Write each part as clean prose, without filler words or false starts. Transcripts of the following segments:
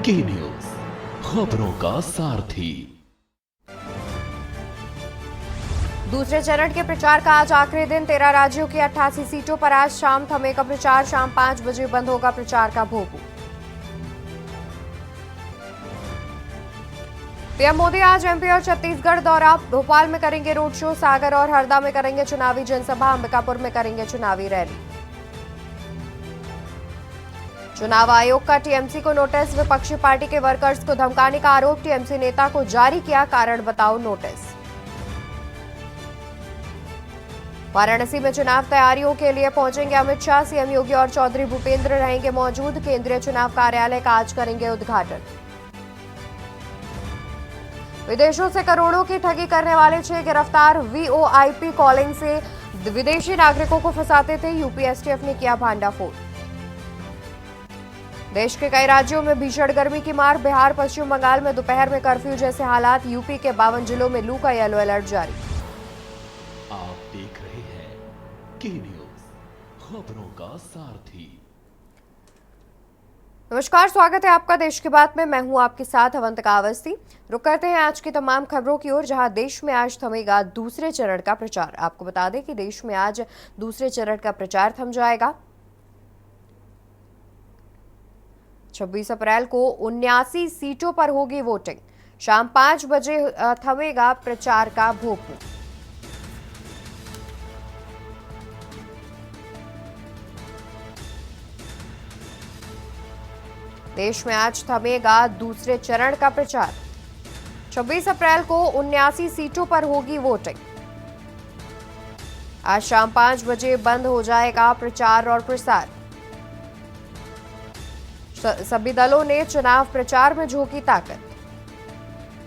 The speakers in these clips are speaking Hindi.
की न्यूज, खबरों का सारथी। दूसरे चरण के प्रचार का आज आखिरी दिन। 13 राज्यों की 88 सीटों पर आज शाम थमेगा प्रचार। शाम 5 बजे बंद होगा प्रचार का भोपू। पीएम मोदी आज एमपी और छत्तीसगढ़ दौरा। भोपाल में करेंगे रोड शो, सागर और हरदा में करेंगे चुनावी जनसभा, अंबिकापुर में करेंगे चुनावी रैली। चुनाव आयोग का टीएमसी को नोटिस। विपक्षी पार्टी के वर्कर्स को धमकाने का आरोप। टीएमसी नेता को जारी किया कारण बताओ नोटिस। वाराणसी में चुनाव तैयारियों के लिए पहुंचेंगे अमित शाह। सीएम योगी और चौधरी भूपेंद्र रहेंगे मौजूद। केंद्रीय चुनाव कार्यालय का आज करेंगे उद्घाटन। विदेशों से करोड़ों की ठगी करने वाले 6 गिरफ्तार। वीओआईपी कॉलिंग से विदेशी नागरिकों को फंसाते थे। यूपी एसटीएफ ने किया भांडाफोड़। देश के कई राज्यों में भीषण गर्मी की मार। बिहार, पश्चिम बंगाल में दोपहर में कर्फ्यू जैसे हालात। यूपी के 52 जिलों में लू का येलो अलर्ट जारी। आप देख रहे हैं की न्यूज, खबरों का सारथी। नमस्कार, स्वागत है आपका देश की बात में। मैं हूं आपके साथ अवंतिका अवस्थी। रुक करते हैं आज की तमाम खबरों की ओर, जहां देश में आज थमेगा दूसरे चरण का प्रचार। आपको बता दें कि देश में आज दूसरे चरण का प्रचार थम जाएगा। 26 अप्रैल को 79 सीटों पर होगी वोटिंग। शाम 5 बजे थमेगा प्रचार का भोपू। देश में आज थमेगा दूसरे चरण का प्रचार। 26 अप्रैल को 79 सीटों पर होगी वोटिंग। आज शाम 5 बजे बंद हो जाएगा प्रचार और प्रसार। सभी दलों ने चुनाव प्रचार में झोंकी ताकत।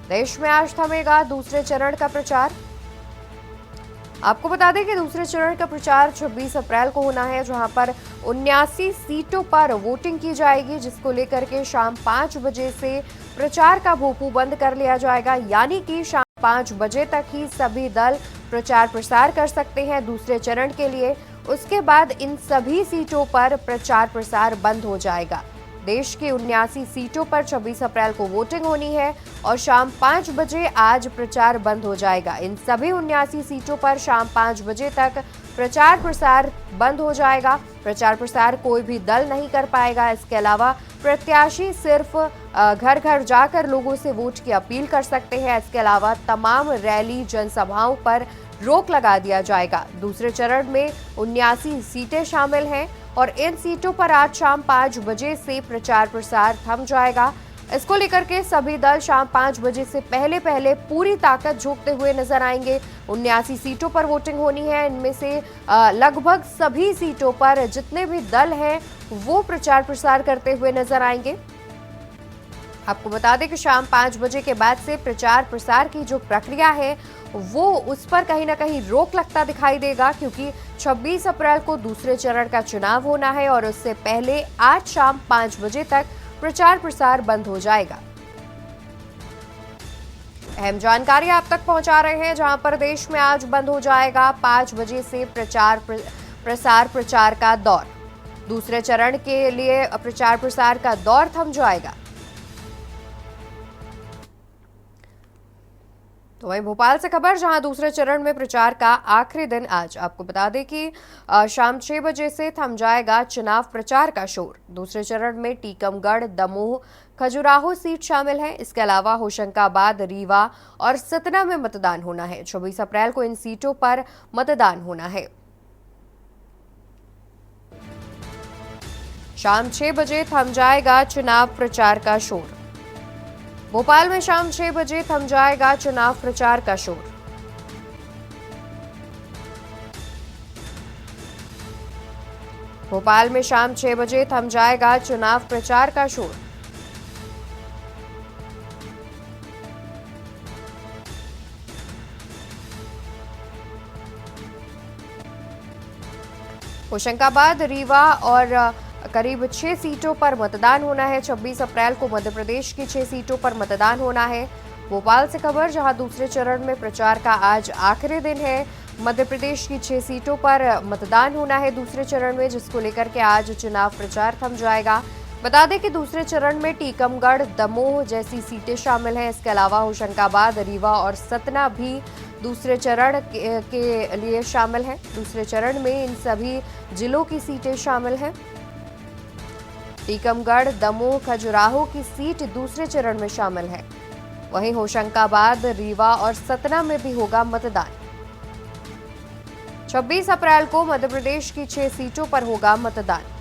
देश में आज थमेगा दूसरे चरण का प्रचार। आपको बता दें कि दूसरे चरण का प्रचार 26 अप्रैल को होना है, जहां पर 79 सीटों पर वोटिंग की जाएगी, जिसको लेकर के शाम 5 बजे से प्रचार का भोपू बंद कर लिया जाएगा। यानी कि शाम 5 बजे तक ही सभी दल प्रचार प्रसार कर सकते हैं दूसरे चरण के लिए। उसके बाद इन सभी सीटों पर प्रचार प्रसार बंद हो जाएगा। देश की 79 सीटों पर 26 अप्रैल को वोटिंग होनी है और शाम 5 बजे आज प्रचार बंद हो जाएगा। इन सभी 79 सीटों पर शाम 5 बजे तक प्रचार प्रसार बंद हो जाएगा। प्रचार प्रसार कोई भी दल नहीं कर पाएगा। इसके अलावा प्रत्याशी सिर्फ घर घर जाकर लोगों से वोट की अपील कर सकते हैं। इसके अलावा तमाम रैली जनसभाओं पर रोक लगा दिया जाएगा। दूसरे चरण में 79 सीटें शामिल हैं और इन सीटों पर आज शाम 5 बजे से प्रचार प्रसार थम जाएगा। इसको लेकर के सभी दल शाम 5 बजे से पहले पूरी ताकत झोंकते हुए नजर आएंगे। 79 सीटों पर वोटिंग होनी है। इनमें से लगभग सभी सीटों पर जितने भी दल हैं वो प्रचार प्रसार करते हुए नजर आएंगे। आपको बता दें कि शाम 5 बजे के बाद से प्रचार प्रसार की जो प्रक्रिया है वो उस पर कहीं ना कहीं रोक लगता दिखाई देगा, क्योंकि 26 अप्रैल को दूसरे चरण का चुनाव होना है और उससे पहले आज शाम 5 बजे तक प्रचार प्रसार बंद हो जाएगा। अहम जानकारी आप तक पहुंचा रहे हैं, जहां पर देश में आज बंद हो जाएगा 5 बजे से प्रचार का दौर। दूसरे चरण के लिए प्रचार प्रसार का दौर थम जाएगा। तो वहीं भोपाल से खबर, जहां दूसरे चरण में प्रचार का आखिरी दिन आज। आपको बता दें कि शाम 6 बजे से थम जाएगा चुनाव प्रचार का शोर। दूसरे चरण में टीकमगढ़, दमोह, खजुराहो सीट शामिल है। इसके अलावा होशंगाबाद, रीवा और सतना में मतदान होना है। 24 अप्रैल को इन सीटों पर मतदान होना है। शाम 6 बजे थम जाएगा चुनाव प्रचार का शोर। भोपाल में शाम 6 बजे थम जाएगा चुनाव प्रचार का शोर। भोपाल में शाम 6 बजे थम जाएगा चुनाव प्रचार का शोर। होशंगाबाद, रीवा और करीब 6 सीटों पर मतदान होना है। 26 अप्रैल को मध्य प्रदेश की 6 सीटों पर मतदान होना है। भोपाल से खबर, जहां दूसरे चरण में प्रचार का आज आखिरी दिन है। मध्य प्रदेश की 6 सीटों पर मतदान होना है दूसरे चरण में, जिसको लेकर के आज चुनाव प्रचार थम जाएगा। बता दें कि दूसरे चरण में टीकमगढ़, दमोह जैसी सीटें शामिल हैं। इसके अलावा होशंगाबाद, रीवा और सतना भी दूसरे चरण के लिए शामिल हैं। दूसरे चरण में इन सभी जिलों की सीटें शामिल हैं। टीकमगढ़, दमोह, खजुराहो की सीट दूसरे चरण में शामिल है। वहीं होशंगाबाद, रीवा और सतना में भी होगा मतदान। 26 अप्रैल को मध्य प्रदेश की 6 सीटों पर होगा मतदान।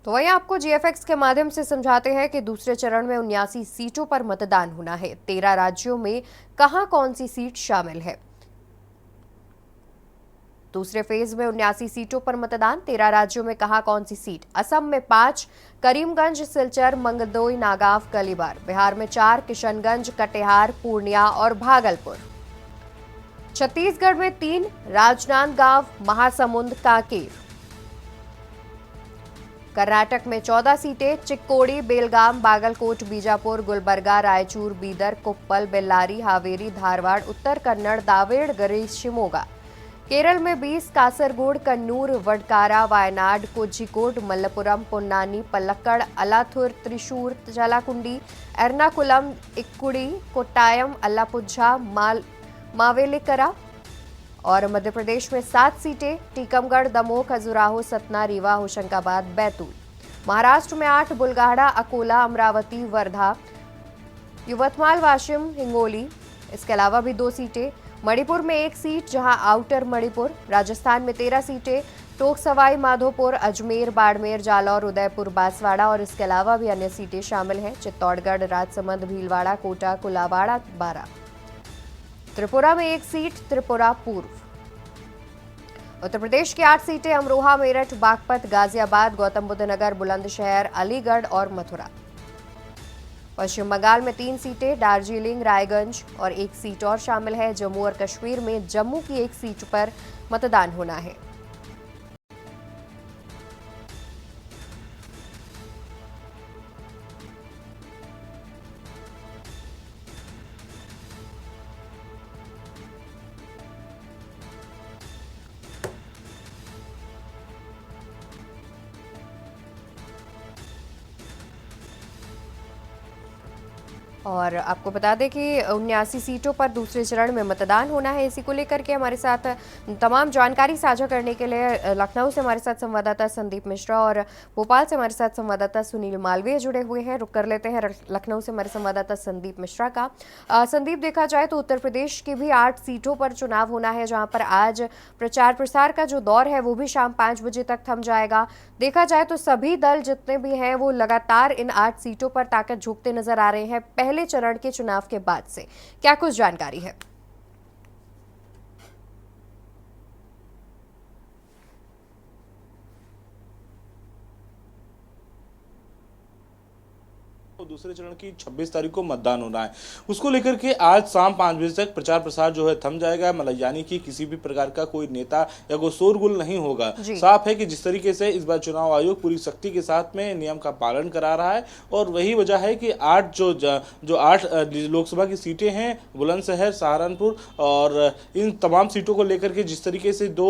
तो वहीं आपको जीएफएक्स के माध्यम से समझाते हैं कि दूसरे चरण में 79 सीटों पर मतदान होना है। 13 राज्यों में कहां कौन सी सीट शामिल है। दूसरे फेज में 79 सीटों पर मतदान। 13 राज्यों में कहां कौन सी सीट। असम में 5, करीमगंज, सिलचर, मंगदोई, नागाव, कलीबार। बिहार में 4, किशनगंज, कटिहार, पूर्णिया और भागलपुर। छत्तीसगढ़ में 3, राजनांदगांव, महासमुंद, कांकेर। कर्नाटक में 14 सीटें, चिक्कोड़ी, बेलगाम, बागलकोट, बीजापुर, गुलबर्गा, रायचूर, बीदर, कोप्पल, बेल्लारी, हावेरी, धारवाड़, उत्तर कन्नड़, दावेड़गरी, शिमोगा। केरल में 20, कासरगोड, कन्नूर, वडकारा, वायनाड, कोझिकोड, मल्लपुरम, पोन्नानी, पलक्कड़, अलाथुर, त्रिशूर, चलाकुंडी, एर्नाकुलम, इक्कुड़ी, कोट्टायम, अल्लापुझा, मावेलिकरा। और मध्य प्रदेश में 7 सीटें, टीकमगढ़, दमोह, खजुराहो, सतना, रीवा, होशंगाबाद, बैतूल। महाराष्ट्र में 8, बुलगाड़ा, अकोला, अमरावती, वर्धा, युवतमाल, वाशिम, हिंगोली। इसके अलावा भी 2 सीटें। मणिपुर में 1 सीट, जहां आउटर मणिपुर। राजस्थान में 13 सीटें, टोंक, सवाई माधोपुर, अजमेर, बाड़मेर, जालौर, उदयपुर, बांसवाड़ा और इसके अलावा भी अन्य सीटें शामिल हैं। चित्तौड़गढ़, राजसमंद, भीलवाड़ा, कोटा, कुलावाड़ा, 12। त्रिपुरा में 1 सीट, त्रिपुरा पूर्व। उत्तर प्रदेश की 8 सीटें, अमरोहा, मेरठ, बागपत, गाजियाबाद, गौतम बुद्ध नगर, बुलंदशहर, अलीगढ़ और मथुरा। पश्चिम बंगाल में 3 सीटें, दार्जिलिंग, रायगंज और 1 सीट और शामिल है। जम्मू और कश्मीर में जम्मू की 1 सीट पर मतदान होना है। और आपको बता दें कि 79 सीटों पर दूसरे चरण में मतदान होना है। इसी को लेकर के हमारे साथ तमाम जानकारी साझा करने के लिए लखनऊ से हमारे साथ संवाददाता संदीप मिश्रा और भोपाल से हमारे साथ संवाददाता सुनील मालवीय जुड़े हुए हैं। रुक कर लेते हैं लखनऊ से हमारे संवाददाता संदीप मिश्रा का। संदीप, देखा जाए तो उत्तर प्रदेश की भी 8 सीटों पर चुनाव होना है, जहाँ पर आज प्रचार प्रसार का जो दौर है वो भी शाम 5 बजे तक थम जाएगा। देखा जाए तो सभी दल जितने भी हैं वो लगातार इन 8 सीटों पर ताकत झोंकते नजर आ रहे हैं पहले चरण के चुनाव के बाद से। क्या कुछ जानकारी है? दूसरे चरण की 26 तारीख को मतदान होना है, उसको लेकर के आज शाम 5 बजे तक प्रचार प्रसार जो है थम जाएगा। मतलब यानी कि किसी भी प्रकार का कोई नेता या कोई शोरगुल नहीं होगा। साफ है कि जिस तरीके से इस बार चुनाव आयोग पूरी सख्ती के साथ में नियम का पालन करा रहा है और वही वजह है कि 8 लोकसभा की सीटें हैं, बुलंदशहर, सहारनपुर और इन तमाम सीटों को लेकर के जिस तरीके से 2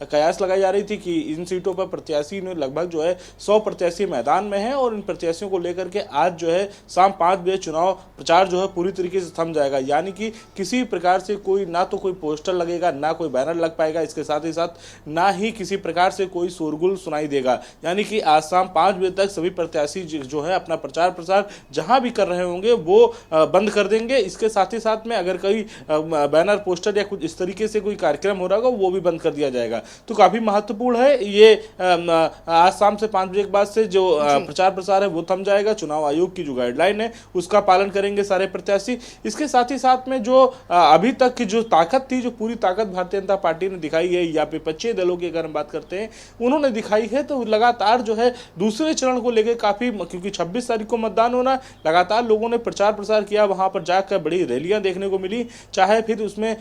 कयास लगाई जा रही थी कि इन सीटों पर प्रत्याशी लगभग जो है 100 प्रत्याशी मैदान में है और इन प्रत्याशियों को लेकर के आज जो है शाम 5 बजे चुनाव प्रचार जो है पूरी तरीके से थम जाएगा। यानी कि किसी प्रकार से कोई ना तो कोई पोस्टर लगेगा, ना कोई बैनर लग पाएगा, इसके साथ ही साथ ना ही किसी प्रकार से कोई शोरगुल सुनाई देगा। यानी कि आज शाम 5 बजे तक सभी प्रत्याशी जो है अपना प्रचार प्रसार जहां भी कर रहे होंगे वो बंद कर देंगे। इसके साथ ही साथ में अगर कोई बैनर, पोस्टर या कुछ इस तरीके से कोई कार्यक्रम हो रहा होगा वो भी बंद कर दिया जाएगा। तो काफी महत्वपूर्ण है ये। आज शाम से 5 बजे के बाद से जो प्रचार प्रसार है वो थम जाएगा। चुनाव आयोग की जो गाइडलाइन है उसका पालन करेंगे सारे प्रत्याशी। इसके साथ ही साथ में जो अभी तक की जो ताकत थी, जो पूरी ताकत भारतीय जनता पार्टी ने दिखाई है या विपक्षी दलों की अगर हम बात करते हैं उन्होंने दिखाई है, तो लगातार जो है दूसरे चरण को लेकर काफी, क्योंकि 26 तारीख को मतदान होना, लगातार लोगों ने प्रचार प्रसार किया। वहां पर जाकर बड़ी रैलियां देखने को मिली, चाहे फिर उसमें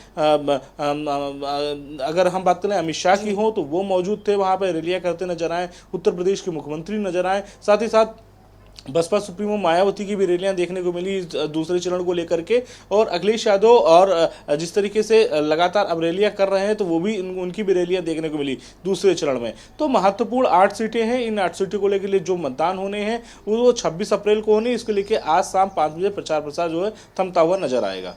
अगर हम बात करें अमित शाह की हो तो वो मौजूद थे, वहां पर रैलियां करते नजर आए। उत्तर प्रदेश के मुख्यमंत्री नजर आए। साथ ही साथ बसपा सुप्रीमो मायावती की भी रैलियां देखने को मिली दूसरे चरण को लेकर के, और अखिलेश यादव और जिस तरीके से लगातार अब रैलियां कर रहे हैं तो वो भी उनकी भी रैलियां देखने को मिली दूसरे चरण में। तो महत्वपूर्ण 8 सीटें हैं। इन 8 सीटों को लेकर जो मतदान होने हैं वो 26 अप्रैल को होने, इसको लेकर आज शाम 5 बजे प्रचार प्रसार जो है थमता हुआ नजर आएगा।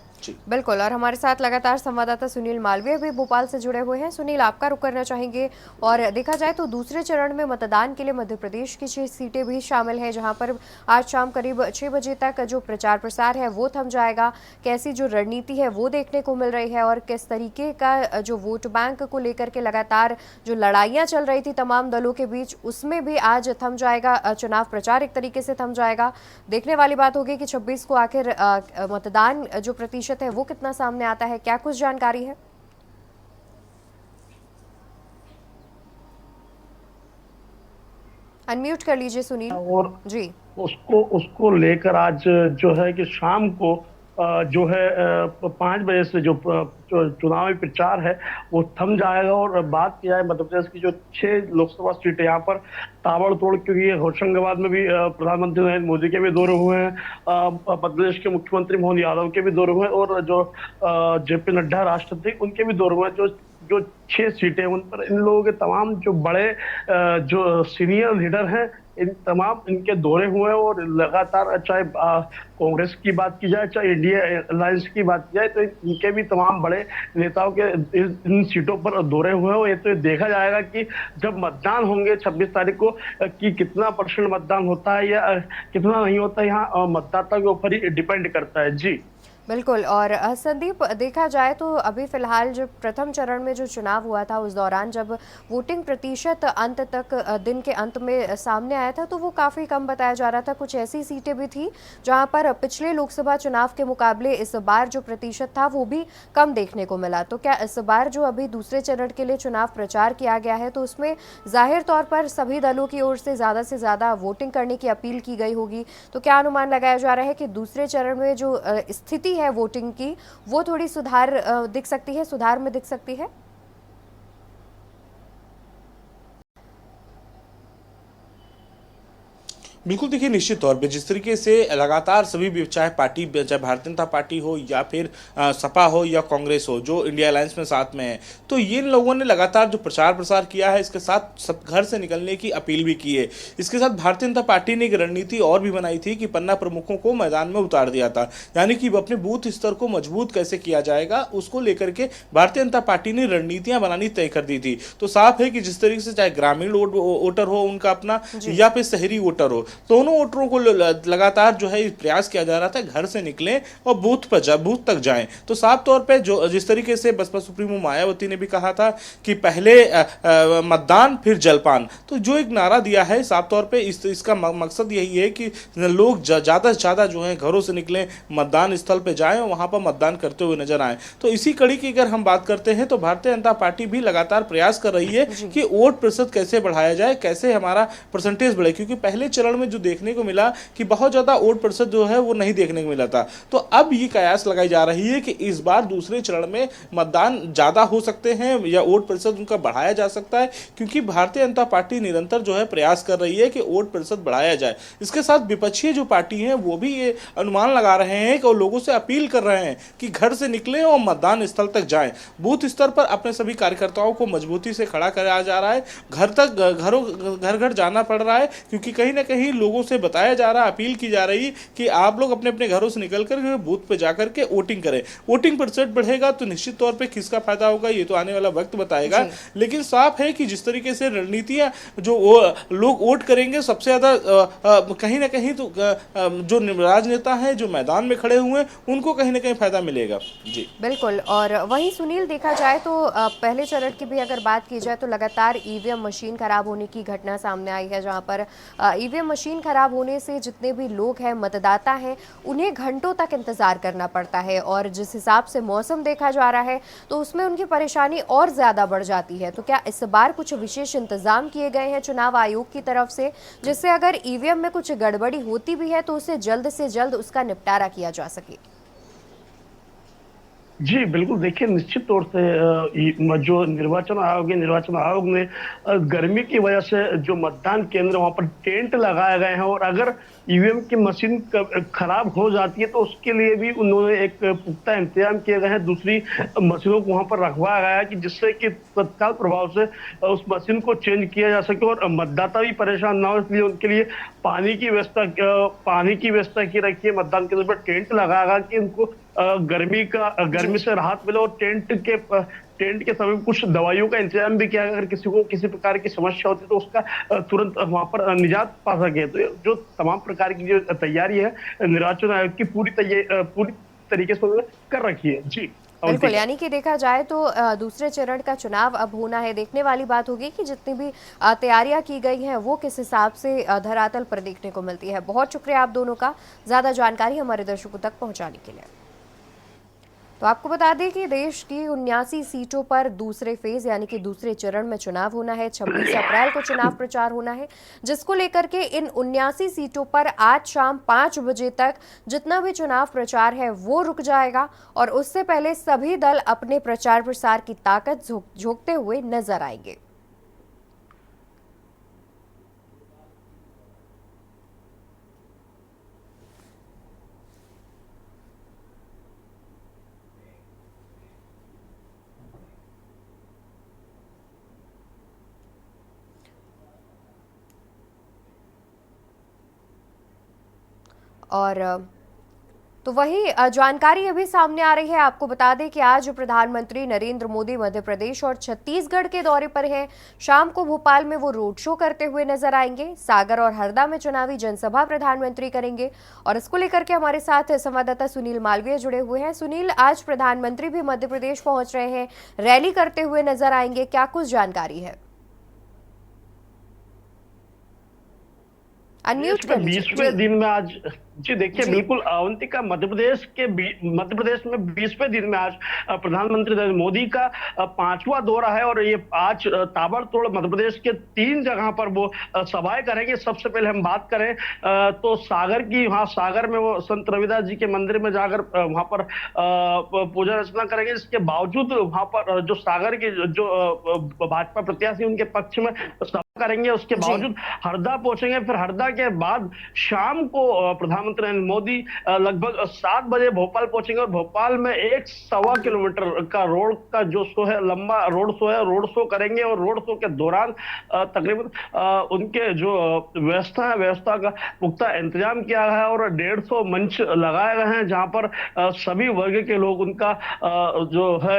बिल्कुल, और हमारे साथ लगातार संवाददाता सुनील मालवीय भी भोपाल से जुड़े हुए हैं। सुनील, आपका रुख करना चाहेंगे, और देखा जाए तो दूसरे चरण में मतदान के लिए मध्य प्रदेश की 6 सीटें भी शामिल हैं, जहां पर आज शाम करीब 6 बजे तक जो प्रचार प्रसार है वो थम जाएगा। कैसी जो रणनीति है वो देखने को मिल रही है, और किस तरीके का जो वोट बैंक को लेकर के लगातार जो लड़ाइयाँ चल रही थी तमाम दलों के बीच, उसमें भी आज थम जाएगा चुनाव प्रचार, एक तरीके से थम जाएगा। देखने वाली बात होगी कि 26 को आखिर मतदान जो प्रतिशत है वो कितना सामने आता है, क्या कुछ जानकारी है? अनम्यूट कर लीजिए सुनील। और जी, उसको लेकर आज जो है कि शाम को जो है 5 बजे से जो चुनावी प्रचार है वो थम जाएगा। और बात की जाए मध्य प्रदेश की जो 6 लोकसभा सीटें, यहाँ पर ताबड़तोड़, क्योंकि होशंगाबाद में भी प्रधानमंत्री नरेंद्र मोदी के भी दौरे हुए हैं, मध्य प्रदेश के मुख्यमंत्री मोहन यादव के भी दौरे हुए हैं, और जो जेपी नड्डा राष्ट्रपति उनके भी दौरे हुए हैं। जो 6 सीटें उन पर इन लोगों के तमाम जो बड़े जो सीनियर लीडर हैं, इन तमाम इनके दौरे हुए हैं। और लगातार चाहे कांग्रेस की बात की जाए, चाहे इंडिया अलायंस की बात की जाए, तो इनके भी तमाम बड़े नेताओं के इन सीटों पर दौरे हुए हैं। ये तो देखा जाएगा कि जब मतदान होंगे 26 तारीख को कि कितना % मतदान होता है या कितना नहीं होता है, यहाँ मतदाता के ऊपर ही डिपेंड करता है। जी बिल्कुल। और संदीप, देखा जाए तो अभी फिलहाल जो प्रथम चरण में जो चुनाव हुआ था उस दौरान जब वोटिंग प्रतिशत अंत तक दिन के अंत में सामने आया था तो वो काफ़ी कम बताया जा रहा था। कुछ ऐसी सीटें भी थी जहां पर पिछले लोकसभा चुनाव के मुकाबले इस बार जो प्रतिशत था वो भी कम देखने को मिला। तो क्या इस बार जो अभी दूसरे चरण के लिए चुनाव प्रचार किया गया है तो उसमें जाहिर तौर पर सभी दलों की ओर से ज़्यादा वोटिंग करने की अपील की गई होगी, तो क्या अनुमान लगाया जा रहा है कि दूसरे चरण में जो स्थिति है वोटिंग की वो थोड़ी सुधार दिख सकती है, सुधार में दिख सकती है? बिल्कुल, देखिए निश्चित तौर पे जिस तरीके से लगातार सभी भी, चाहे पार्टी, चाहे भारतीय जनता पार्टी हो या फिर सपा हो या कांग्रेस हो, जो इंडिया अलायंस में साथ में है, तो ये लोगों ने लगातार जो प्रचार प्रसार किया है, इसके साथ सब घर से निकलने की अपील भी की है। इसके साथ भारतीय जनता पार्टी ने एक रणनीति और भी बनाई थी कि पन्ना प्रमुखों को मैदान में उतार दिया था, यानी कि अपने बूथ स्तर को मजबूत कैसे किया जाएगा उसको लेकर के भारतीय जनता पार्टी ने रणनीतियां बनानी तय कर दी थी। तो साफ है कि जिस तरीके से चाहे ग्रामीण वोटर हो उनका अपना या फिर शहरी वोटर हो, दोनों वोटरों को लगातार जो है प्रयास किया जा रहा था घर से निकलें और बूथ तक जाएं। तो साफ तौर पे जो जिस तरीके से बसपा सुप्रीमो मायावती ने भी कहा था कि पहले मतदान फिर जलपान, तो जो एक नारा दिया है साफ तौर पे इसका मकसद यही है कि लोग ज़्यादा से ज़्यादा जो है घरों से निकलें, मतदान स्थल पे जाएं और वहाँ पर मतदान करते हुए नजर आए। तो इसी कड़ी की अगर हम बात करते हैं तो भारतीय जनता पार्टी भी लगातार प्रयास कर रही है कि वोट प्रतिशत कैसे बढ़ाया जाए, कैसे हमारा परसेंटेज बढ़े, क्योंकि पहले चरण में जो देखने को मिला कि बहुत ज्यादा वोट प्रतिशत जो है वो नहीं देखने को मिला था। तो अब ये कयास लगाई जा रही है कि इस बार दूसरे चरण में मतदान ज्यादा हो सकते हैं या वोट प्रतिशत उनका बढ़ाया जा सकता है, क्योंकि भारतीय जनता पार्टी निरंतर जो है प्रयास कर रही है कि वोट प्रतिशत बढ़ाया जाए। इसके साथ विपक्षी जो पार्टी है वो भी ये अनुमान लगा रहे हैं और लोगों से अपील कर रहे हैं कि घर से निकलें और मतदान स्थल तक जाएं। बूथ स्तर पर अपने सभी कार्यकर्ताओं को मजबूती से खड़ा कराया जा रहा है, घर घर जाना पड़ रहा है, क्योंकि कहीं ना कहीं लोगों से बताया जा रहा है, अपील की जा रही कि आप लोग अपने अपने घरों से निकलकर बूथ पे जाकर के वोटिंग करें। वोटिंग प्रतिशत बढ़ेगा तो निश्चित तौर पे किसका फायदा होगा ये तो आने वाला वक्त बताएगा, लेकिन साफ है कि जिस तरीके से रणनीतियां जो लोग वोट करेंगे सबसे ज्यादा कहीं ना कहीं तो जो राजनेता हैं जो मैदान में खड़े हुए हैं उनको कहीं ना कहीं फायदा मिलेगा। जी बिल्कुल। और वहीं सुनील, देखा जाए तो पहले चरण की भी अगर बात की जाए तो लगातार ईवीएम मशीन खराब होने की घटना सामने आई है, जहां पर ईवीएम मशीन खराब होने से जितने भी लोग हैं, मतदाता हैं, उन्हें घंटों तक इंतजार करना पड़ता है और जिस हिसाब से मौसम देखा जा रहा है तो उसमें उनकी परेशानी और ज़्यादा बढ़ जाती है। तो क्या इस बार कुछ विशेष इंतजाम किए गए हैं चुनाव आयोग की तरफ से, जिससे अगर ईवीएम में कुछ गड़बड़ी होती भी है तो उसे जल्द से जल्द उसका निपटारा किया जा सके? जी, बिल्कुल। देखिए, निश्चित तौर से जो निर्वाचन आयोग ने गर्मी की वजह से जो मतदान केंद्र वहाँ पर टेंट लगाए गए हैं, और अगर ईवीएम की मशीन खराब हो जाती है तो उसके लिए भी उन्होंने एक पुख्ता इंतजाम किए गए हैं। दूसरी मशीनों को वहाँ पर रखवाया गया है कि जिससे कि तत्काल प्रभाव से उस मशीन को चेंज किया जा सके और मतदाता भी परेशान ना हो, इसलिए उनके लिए पानी की व्यवस्था की रखी है। मतदान केंद्र पर टेंट लगाया गया कि उनको गर्मी से राहत मिले, और टेंट के समय में कुछ दवाइयों का इंतजाम भी किया, अगर किसी को किसी प्रकार की समस्या होती है तो उसका तुरंत वहां पर निजात पा सके। तो जो तमाम प्रकार की जो तैयारी है निर्वाचन आयोग की पूरी तरीके से उन्होंने कर रखी है। जी बिल्कुल, यानी कि देखा जाए तो दूसरे चरण का चुनाव अब होना है। देखने वाली बात होगी कि जितनी भी तैयारियां की गई हैं वो किस हिसाब से धरातल पर देखने को मिलती है। बहुत शुक्रिया आप दोनों का ज्यादा जानकारी हमारे दर्शकों तक पहुंचाने के लिए। तो आपको बता दें कि देश की 79 सीटों पर दूसरे फेज यानी कि दूसरे चरण में चुनाव होना है। 26 अप्रैल को चुनाव प्रचार होना है, जिसको लेकर के इन 79 सीटों पर आज शाम 5 बजे तक जितना भी चुनाव प्रचार है वो रुक जाएगा, और उससे पहले सभी दल अपने प्रचार प्रसार की ताकत झोंकते हुए नजर आएंगे। और तो वही जानकारी अभी सामने आ रही है। आपको बता दें कि आज प्रधानमंत्री नरेंद्र मोदी मध्य प्रदेश और छत्तीसगढ़ के दौरे पर हैं। शाम को भोपाल में वो रोड शो करते हुए नजर आएंगे। सागर और हरदा में चुनावी जनसभा प्रधानमंत्री करेंगे, और इसको लेकर के हमारे साथ संवाददाता सुनील मालवीय जुड़े हुए हैं। सुनील, आज प्रधानमंत्री भी मध्य प्रदेश पहुंच रहे हैं, रैली करते हुए नजर आएंगे, क्या कुछ जानकारी है? अनम्यूट कर लीजिए। 20वें दिन में आज जी देखिए, बिल्कुल अवंतिका, मध्य प्रदेश में 20वें दिन में आज प्रधानमंत्री नरेंद्र मोदी का 5वां दौरा है, और ये आज ताबड़तोड़ मध्य प्रदेश के 3 जगह पर वो सभाएं करेंगे। सबसे पहले हम बात करें तो सागर में वो संत रविदास जी के मंदिर में जाकर वहां पर पूजा अर्चना करेंगे। इसके बावजूद वहां पर जो सागर के जो भाजपा प्रत्याशी उनके पक्ष में सभा करेंगे। उसके बावजूद हरदा पहुंचेंगे। फिर हरदा के बाद शाम को प्रधानमंत्री नरेंद्र मोदी लगभग 7 बजे भोपाल पहुंचेंगे, और भोपाल में 1.25 किलोमीटर का रोड का जो शो है, लंबा रोड शो है, रोड शो करेंगे। और रोड शो के दौरान तकरीबन उनके जो व्यवस्था का पुख्ता इंतजाम किया गया है, और 150 मंच लगाए गए हैं जहां पर सभी वर्ग के लोग उनका जो है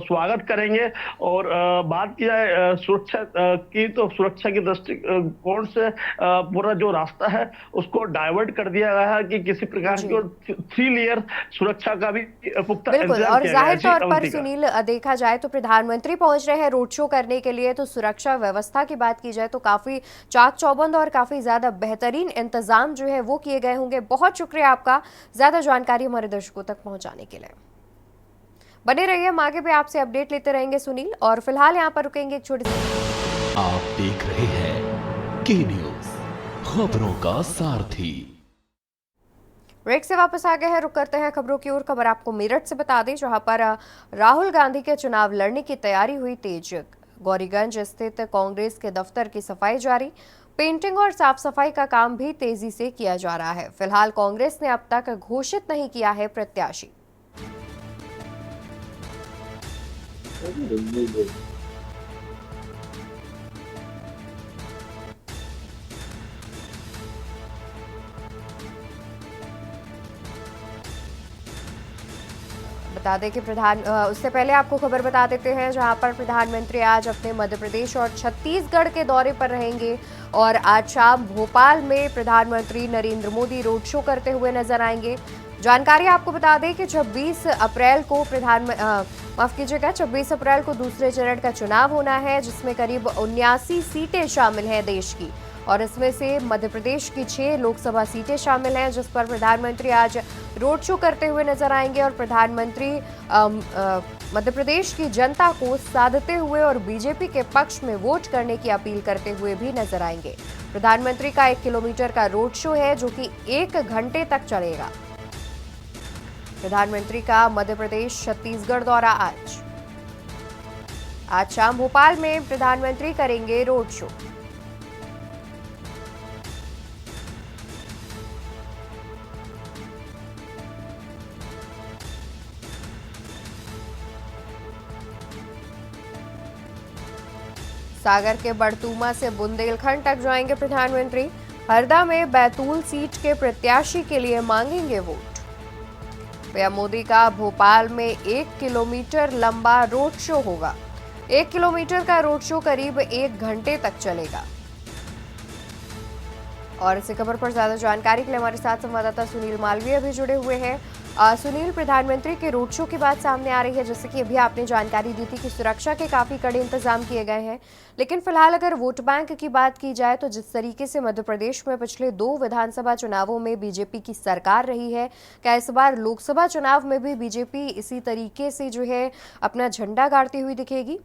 स्वागत करेंगे। और बात की जाए सुरक्षा की, तो सुरक्षा की दृष्टिकोण से पूरा जो रास्ता है उसको डाइवर्ट कर दिया गया है कि किसी प्रकार की 3 लेयर सुरक्षा का भी पुख्ता बिल्कुल। और जाहिर तौर पर सुनील, देखा जाए तो प्रधानमंत्री पहुंच रहे हैं रोड शो करने के लिए, तो सुरक्षा व्यवस्था की बात की जाए तो काफी चाक चौबंद और काफी ज्यादा बेहतरीन इंतजाम जो है वो किए गए होंगे। बहुत शुक्रिया आपका ज्यादा जानकारी हमारे दर्शकों तक पहुंचाने के लिए। बने रहिए, हम आगे भी आपसे अपडेट लेते रहेंगे सुनील। और फिलहाल यहाँ पर रुकेंगे एक छोटी सी। आप देख रहे हैं के न्यूज, खबरों का सारथी। ब्रेक से वापस आ गए हैं, रुक करते हैं खबरों की ओर। खबर आपको मेरठ से बता दें, जहां पर राहुल गांधी के चुनाव लड़ने की तैयारी हुई तेज। गौरीगंज स्थित कांग्रेस के दफ्तर की सफाई जारी, पेंटिंग और साफ सफाई का काम भी तेजी से किया जा रहा है। फिलहाल कांग्रेस ने अब तक घोषित नहीं किया है प्रत्याशी। बता दें कि उससे पहले आपको खबर बता देते हैं, जहां पर प्रधानमंत्री आज अपने मध्य प्रदेश और छत्तीसगढ़ के दौरे पर रहेंगे, और आज शाम भोपाल में प्रधानमंत्री नरेंद्र मोदी रोड शो करते हुए नजर आएंगे। जानकारी आपको बता दें कि 26 अप्रैल को 26 अप्रैल को दूसरे चरण का चुनाव होना है, जिसमें करीब 79 सीटें शामिल हैं देश की, और इसमें से मध्य प्रदेश की 6 लोकसभा सीटें शामिल हैं, जिस पर प्रधानमंत्री आज रोड शो करते हुए नजर आएंगे। और प्रधानमंत्री मध्य प्रदेश की जनता को साधते हुए और बीजेपी के पक्ष में वोट करने की अपील करते हुए भी नजर आएंगे। प्रधानमंत्री का 1 किलोमीटर का रोड शो है, जो कि 1 घंटे तक चलेगा। प्रधानमंत्री का मध्य प्रदेश छत्तीसगढ़ दौरा आज शाम भोपाल में प्रधानमंत्री करेंगे रोड शो। सागर के बड़तूमा से बुंदेलखंड तक जाएंगे प्रधानमंत्री। हरदा में बैतूल सीट के प्रत्याशी के लिए मांगेंगे वोट। पीएम मोदी का भोपाल में 1 किलोमीटर लंबा रोड शो होगा। 1 किलोमीटर का रोड शो करीब 1 घंटे तक चलेगा। और इसी खबर पर ज्यादा जानकारी के लिए हमारे साथ संवाददाता सुनील मालवीय भी जुड़े हुए हैं। सुनील, प्रधानमंत्री के रोड शो की बात सामने आ रही है, जैसे कि अभी आपने जानकारी दी थी कि सुरक्षा के काफी कड़े इंतजाम किए गए हैं, लेकिन फिलहाल अगर वोट बैंक की बात की जाए तो जिस तरीके से मध्य प्रदेश में पिछले 2 विधानसभा चुनावों में बीजेपी की सरकार रही है, क्या इस बार लोकसभा चुनाव में भी बीजेपी इसी तरीके से जो है अपना झंडा गाड़ती हुई दिखेगी?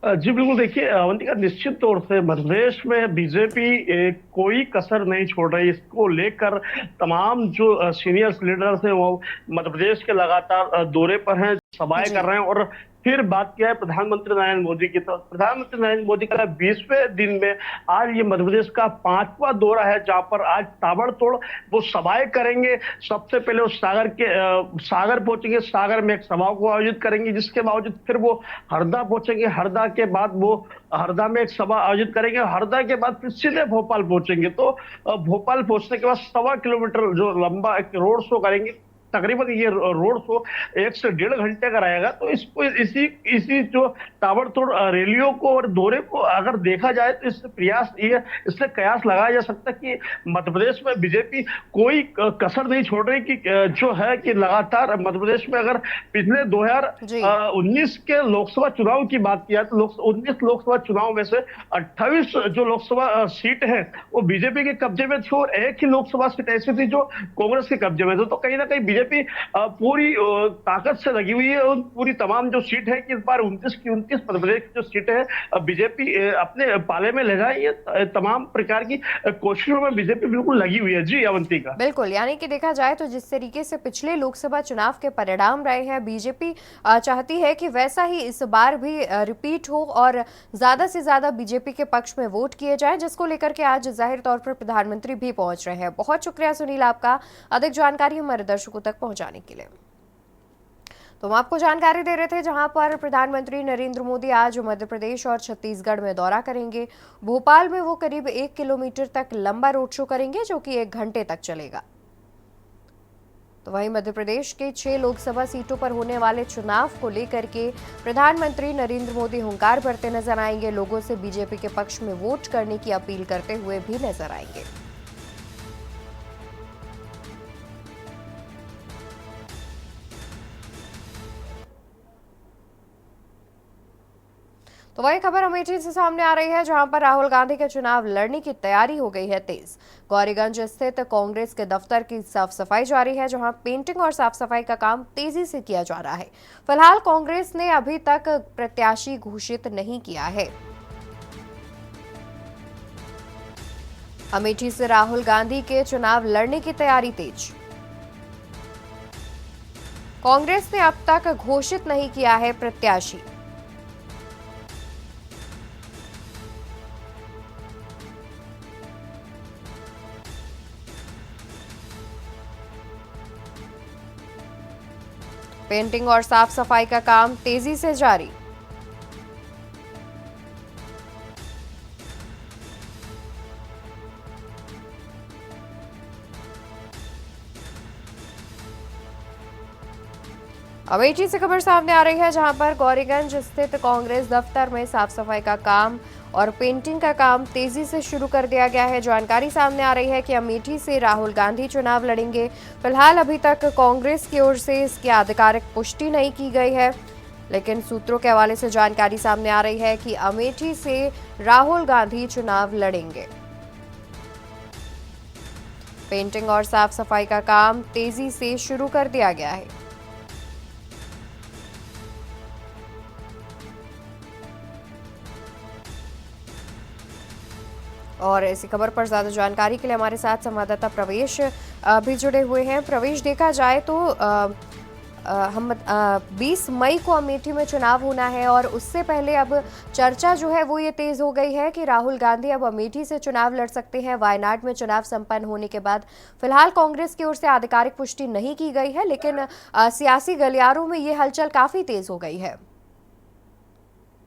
जी बिल्कुल, देखिए अवंतिका, निश्चित तौर से मध्य प्रदेश में बीजेपी कोई कसर नहीं छोड़ रही। इसको लेकर तमाम जो सीनियर लीडर्स हैं वो मध्य प्रदेश के लगातार दौरे पर हैं, सभाएं कर रहे हैं। और फिर बात किया है प्रधानमंत्री नरेंद्र मोदी की, तो प्रधानमंत्री नरेंद्र मोदी का 20वें दिन में आज ये मध्य प्रदेश का 5वां दौरा है, जहां पर आज ताबड़तोड़ वो सभाएं करेंगे। सबसे पहले वो सागर पहुंचेंगे, सागर में एक सभा को आयोजित करेंगे, जिसके बावजूद फिर वो हरदा पहुंचेंगे। हरदा के बाद वो हरदा में एक सभा आयोजित करेंगे। हरदा के बाद फिर सीधे भोपाल पहुंचेंगे। तो भोपाल पहुंचने के बाद 1.25 किलोमीटर जो लंबा एक रोड शो करेंगे। तकरीबन ये रोड शो 1 से 1.5 घंटे का रहेगा। तो इसको इसी जो ताबड़तोड़ रैलियों को और दौरे को अगर देखा जाए तो इससे कयास लगाया जा सकता है कि मध्य प्रदेश में बीजेपी कोई कसर नहीं छोड़ रही, कि जो है कि लगातार मध्य प्रदेश में अगर पिछले 2019 के लोकसभा चुनाव की बात किया तो 19 लोकसभा चुनाव में से 28 जो लोकसभा सीट है वो बीजेपी के कब्जे में थी, और 1 ही लोकसभा सीट ऐसी थी जो कांग्रेस के कब्जे में थी। तो कहीं ना कहीं बीजेपी पूरी ताकत से लगी हुई है, और पूरी तमाम जो सीट है कि इस बार 29 की 29 मध्य प्रदेश की जो सीट है बीजेपी अपने पाले में ले जाए। ये तमाम प्रकार की कोशिशों में बीजेपी बिल्कुल लगी हुई है। जी अवंतिका, बिल्कुल, यानी कि देखा जाए तो जिस तरीके से पिछले लोकसभा चुनाव के परिणाम रहे हैं, बीजेपी चाहती है कि वैसा ही इस बार भी रिपीट हो और ज्यादा से ज्यादा बीजेपी के पक्ष में वोट किए जाए, जिसको लेकर के आज जाहिर तौर पर प्रधानमंत्री भी पहुंच रहे हैं। बहुत शुक्रिया सुनील आपका अधिक जानकारी हमारे दर्शकों तक पहुंचाने के लिए। तो हम आपको जानकारी दे रहे थे जहां पर प्रधानमंत्री नरेंद्र मोदी आज मध्य प्रदेश और छत्तीसगढ़ में दौरा करेंगे। भोपाल में वो करीब 1 किलोमीटर तक लंबा रोड शो करेंगे, जो कि 1 घंटे तक चलेगा। तो वहीं मध्य प्रदेश के 6 लोकसभा सीटों पर होने वाले चुनाव को लेकर के प्रधानमंत्री नरेंद्र मोदी हुंकार भरते नजर आएंगे। लोगों से बीजेपी के पक्ष में वोट करने की अपील करते हुए भी नजर आएंगे। तो वही खबर अमेठी से सामने आ रही है, जहां पर राहुल गांधी के चुनाव लड़ने की तैयारी हो गई है तेज। गौरीगंज स्थित कांग्रेस के दफ्तर की साफ सफाई जारी है, जहां पेंटिंग और साफ सफाई का काम तेजी से किया जा रहा है। फिलहाल कांग्रेस ने अभी तक प्रत्याशी घोषित नहीं किया है। अमेठी से राहुल गांधी के चुनाव लड़ने की तैयारी तेज। कांग्रेस ने अब तक घोषित नहीं किया है प्रत्याशी। पेंटिंग और साफ सफाई का काम तेजी से जारी। अमेठी से खबर सामने आ रही है, जहां पर गौरीगंज स्थित कांग्रेस दफ्तर में साफ सफाई का काम और पेंटिंग का काम तेजी से शुरू कर दिया गया है। जानकारी सामने आ रही है कि अमेठी से राहुल गांधी चुनाव लड़ेंगे। फिलहाल अभी तक कांग्रेस की ओर से इसकी आधिकारिक पुष्टि नहीं की गई है, लेकिन सूत्रों के हवाले से जानकारी सामने आ रही है कि अमेठी से राहुल गांधी चुनाव लड़ेंगे। पेंटिंग और साफ सफाई का काम तेजी से शुरू कर दिया गया है। और इसी खबर पर ज्यादा जानकारी के लिए हमारे साथ संवाददाता प्रवेश भी जुड़े हुए हैं। प्रवेश, देखा जाए तो हम 20 मई को अमेठी में चुनाव होना है और उससे पहले अब चर्चा जो है वो ये तेज हो गई है कि राहुल गांधी अब अमेठी से चुनाव लड़ सकते हैं वायनाड में चुनाव संपन्न होने के बाद। फिलहाल कांग्रेस की ओर से आधिकारिक पुष्टि नहीं की गई है, लेकिन सियासी गलियारों में ये हलचल काफी तेज हो गई है।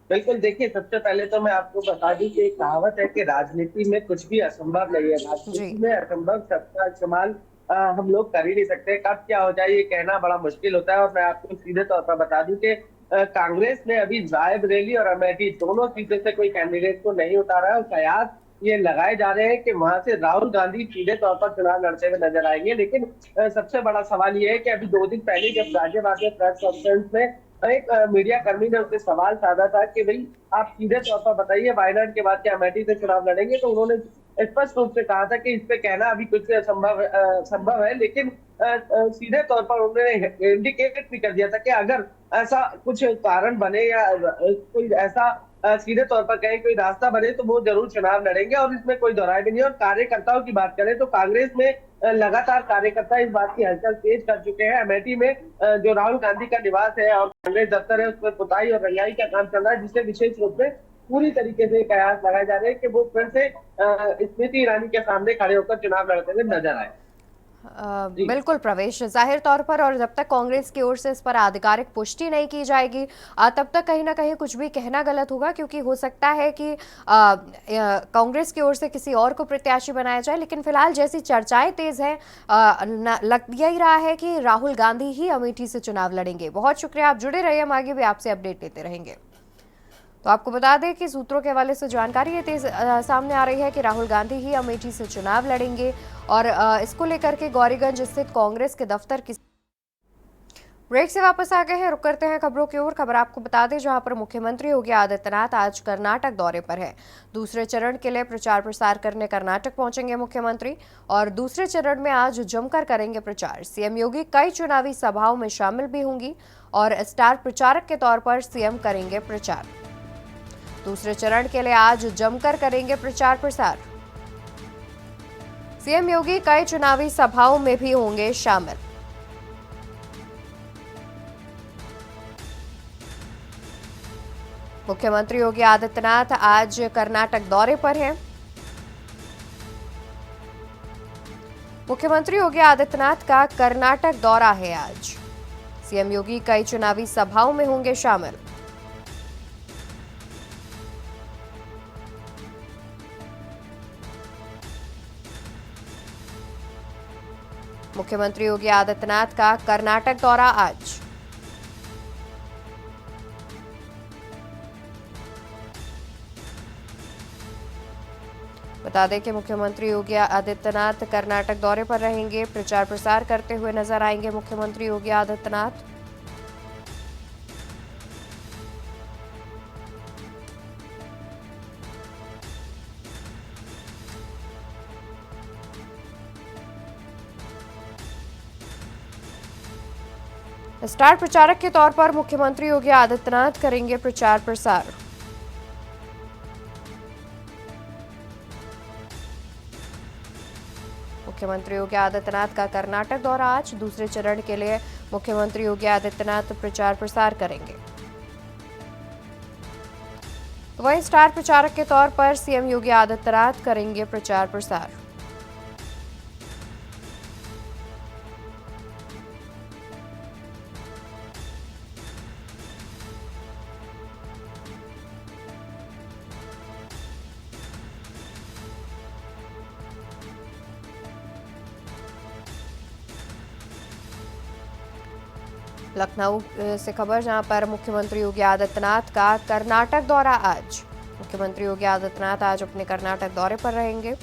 बिल्कुल, देखिए, सबसे पहले तो मैं आपको बता दूं कि एक कहावत है कि राजनीति में कुछ भी असंभव नहीं है। राजनीति में असंभव शब्द का इस्तेमाल हम लोग कर ही नहीं सकते। कब क्या हो जाए ये कहना बड़ा मुश्किल होता है। और मैं आपको सीधे तौर पर बता दूं कि कांग्रेस ने अभी रायबरेली और अमेठी दोनों सीटों से कोई कैंडिडेट को नहीं उतारा है और कयास ये लगाए जा रहे हैं कि वहां से राहुल गांधी सीधे तौर पर चुनाव लड़ते हुए नजर आएंगे। लेकिन सबसे बड़ा सवाल ये है कि अभी 2 दिन पहले जब राज्यवासी प्रेस कॉन्फ्रेंस में एक मीडिया कर्मी ने उससे सवाल साधा था कि भाई आप सीधे तौर पर बताइए वायनाड के बाद क्या अमेठी से चुनाव लड़ेंगे, तो उन्होंने स्पष्ट रूप से कहा था कि इस पे कहना अभी कुछ संभव है। लेकिन सीधे तौर पर उन्होंने इंडिकेट भी कर दिया था कि अगर ऐसा कुछ कारण बने या कोई ऐसा सीधे तौर पर कहीं कोई रास्ता बने तो वो जरूर चुनाव लड़ेंगे और इसमें कोई दोहराए भी नहीं। और कार्यकर्ताओं की बात करें तो कांग्रेस में लगातार कार्यकर्ता इस बात की हलचल तेज कर चुके हैं। अमेठी में जो राहुल गांधी का निवास है और कांग्रेस दफ्तर है, उसमें पुताई और रंगाई का काम चल रहा है, जिससे विशेष रूप से पूरी तरीके से कयास लगाए जा रहे हैं कि वो फिर से स्मृति ईरानी के सामने खड़े होकर चुनाव लड़ते हुए नजर आए। बिल्कुल प्रवेश, जाहिर तौर पर और जब तक कांग्रेस की ओर से इस पर आधिकारिक पुष्टि नहीं की जाएगी तब तक कहीं ना कहीं कुछ भी कहना गलत होगा, क्योंकि हो सकता है कि कांग्रेस की ओर से किसी और को प्रत्याशी बनाया जाए। लेकिन फिलहाल जैसी चर्चाएं तेज हैं, लग यही रहा है कि राहुल गांधी ही अमेठी से चुनाव लड़ेंगे। बहुत शुक्रिया, आप जुड़े रहिए, हम आगे भी आपसे अपडेट लेते रहेंगे। तो आपको बता दें कि सूत्रों के हवाले से जानकारी ये तेज सामने आ रही है कि राहुल गांधी ही अमेठी से चुनाव लड़ेंगे और इसको लेकर के गौरीगंज स्थित कांग्रेस के दफ्तर की ब्रेक से वापस आ गए हैं। रुक करते हैं खबरों की ओर। खबर आपको बता दें जहां पर मुख्यमंत्री योगी आदित्यनाथ आज कर्नाटक दौरे पर है। दूसरे चरण के लिए प्रचार प्रसार करने कर्नाटक पहुंचेंगे मुख्यमंत्री और दूसरे चरण में आज जमकर करेंगे प्रचार। सीएम योगी कई चुनावी सभाओं में शामिल भी होंगी और स्टार प्रचारक के तौर पर सीएम करेंगे प्रचार। दूसरे चरण के लिए आज जमकर करेंगे प्रचार प्रसार। सीएम योगी कई चुनावी सभाओं में भी होंगे शामिल। मुख्यमंत्री योगी आदित्यनाथ आज कर्नाटक दौरे पर हैं। मुख्यमंत्री योगी आदित्यनाथ का कर्नाटक दौरा है आज। सीएम योगी कई चुनावी सभाओं में होंगे शामिल। मुख्यमंत्री योगी आदित्यनाथ का कर्नाटक दौरा आज। बता दें कि मुख्यमंत्री योगी आदित्यनाथ कर्नाटक दौरे पर रहेंगे। प्रचार प्रसार करते हुए नजर आएंगे मुख्यमंत्री योगी आदित्यनाथ। स्टार प्रचारक के तौर पर मुख्यमंत्री योगी आदित्यनाथ करेंगे प्रचार प्रसार। मुख्यमंत्री योगी आदित्यनाथ का कर्नाटक दौरा आज। दूसरे चरण के लिए मुख्यमंत्री योगी आदित्यनाथ प्रचार प्रसार करेंगे। तो वहीं स्टार प्रचारक के तौर पर सीएम योगी आदित्यनाथ करेंगे प्रचार प्रसार। लखनऊ से खबर जहां पर मुख्यमंत्री योगी आदित्यनाथ का कर्नाटक दौरा आज। मुख्यमंत्री योगी आदित्यनाथ आज अपने कर्नाटक दौरे पर रहेंगे।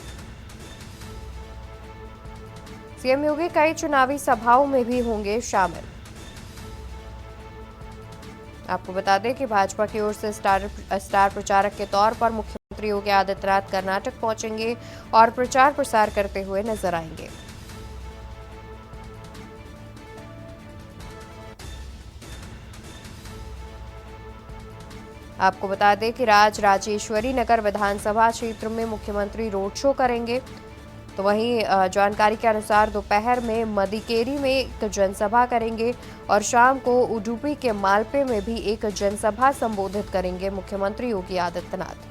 सीएम योगी कई चुनावी सभाओं में भी होंगे शामिल। आपको बता दें कि भाजपा की ओर से स्टार प्रचारक के तौर पर मुख्यमंत्री योगी आदित्यनाथ कर्नाटक पहुंचेंगे और प्रचार प्रसार करते हुए नजर आएंगे। आपको बता दें कि राजेश्वरी नगर विधानसभा क्षेत्र में मुख्यमंत्री रोड शो करेंगे। तो वहीं जानकारी के अनुसार दोपहर में मदिकेरी में एक जनसभा करेंगे और शाम को उडुपी के मालपे में भी एक जनसभा संबोधित करेंगे मुख्यमंत्री योगी आदित्यनाथ।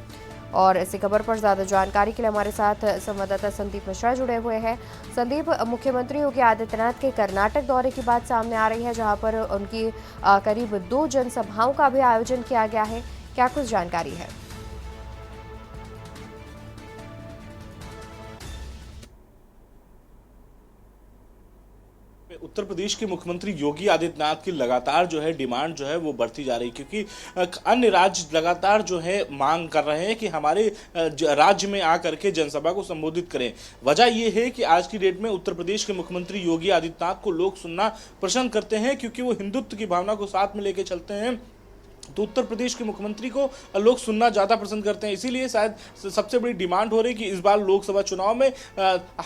और इसी खबर पर ज्यादा जानकारी के लिए हमारे साथ संवाददाता संदीप मिश्रा जुड़े हुए हैं। संदीप, मुख्यमंत्री योगी आदित्यनाथ के कर्नाटक दौरे की बात सामने आ रही है, जहां पर उनकी करीब 2 जनसभाओं का भी आयोजन किया गया है। क्या कुछ जानकारी है? उत्तर प्रदेश के मुख्यमंत्री योगी आदित्यनाथ की लगातार जो है डिमांड जो है वो बढ़ती जा रही है, क्योंकि अन्य राज्य लगातार जो है मांग कर रहे हैं कि हमारे राज्य में आकर के जनसभा को संबोधित करें। वजह यह है कि आज की डेट में उत्तर प्रदेश के मुख्यमंत्री योगी आदित्यनाथ को लोग सुनना पसंद करते हैं, क्योंकि वो हिंदुत्व की भावना को साथ में लेकर चलते हैं। तो उत्तर प्रदेश के मुख्यमंत्री को लोग सुनना ज़्यादा पसंद करते हैं, इसीलिए शायद सबसे बड़ी डिमांड हो रही है कि इस बार लोकसभा चुनाव में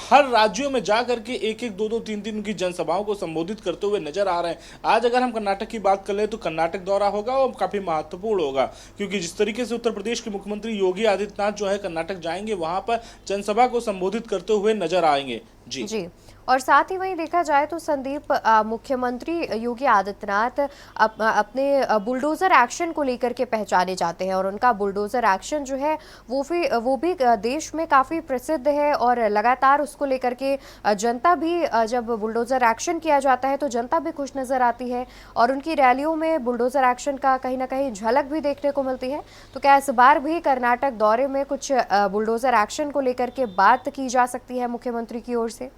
हर राज्यों में जा करके 1-1, 2-2, 3-3 उनकी जनसभाओं को संबोधित करते हुए नजर आ रहे हैं। आज अगर हम कर्नाटक की बात कर लें तो कर्नाटक दौरा होगा और काफ़ी महत्वपूर्ण होगा, क्योंकि जिस तरीके से उत्तर प्रदेश के मुख्यमंत्री योगी आदित्यनाथ जो है कर्नाटक जाएंगे, वहां पर जनसभा को संबोधित करते हुए नजर आएंगे। जी। और साथ ही वहीं देखा जाए तो संदीप, मुख्यमंत्री योगी आदित्यनाथ अपने बुलडोजर एक्शन को लेकर के पहचाने जाते हैं और उनका बुलडोजर एक्शन जो है वो भी देश में काफ़ी प्रसिद्ध है और लगातार उसको लेकर के जनता भी, जब बुलडोजर एक्शन किया जाता है तो जनता भी खुश नज़र आती है और उनकी रैलियों में बुलडोजर एक्शन का कहीं ना कहीं झलक भी देखने को मिलती है। तो क्या इस बार भी कर्नाटक दौरे में कुछ बुलडोजर एक्शन को लेकर के बात की जा सकती है मुख्यमंत्री की ओर से?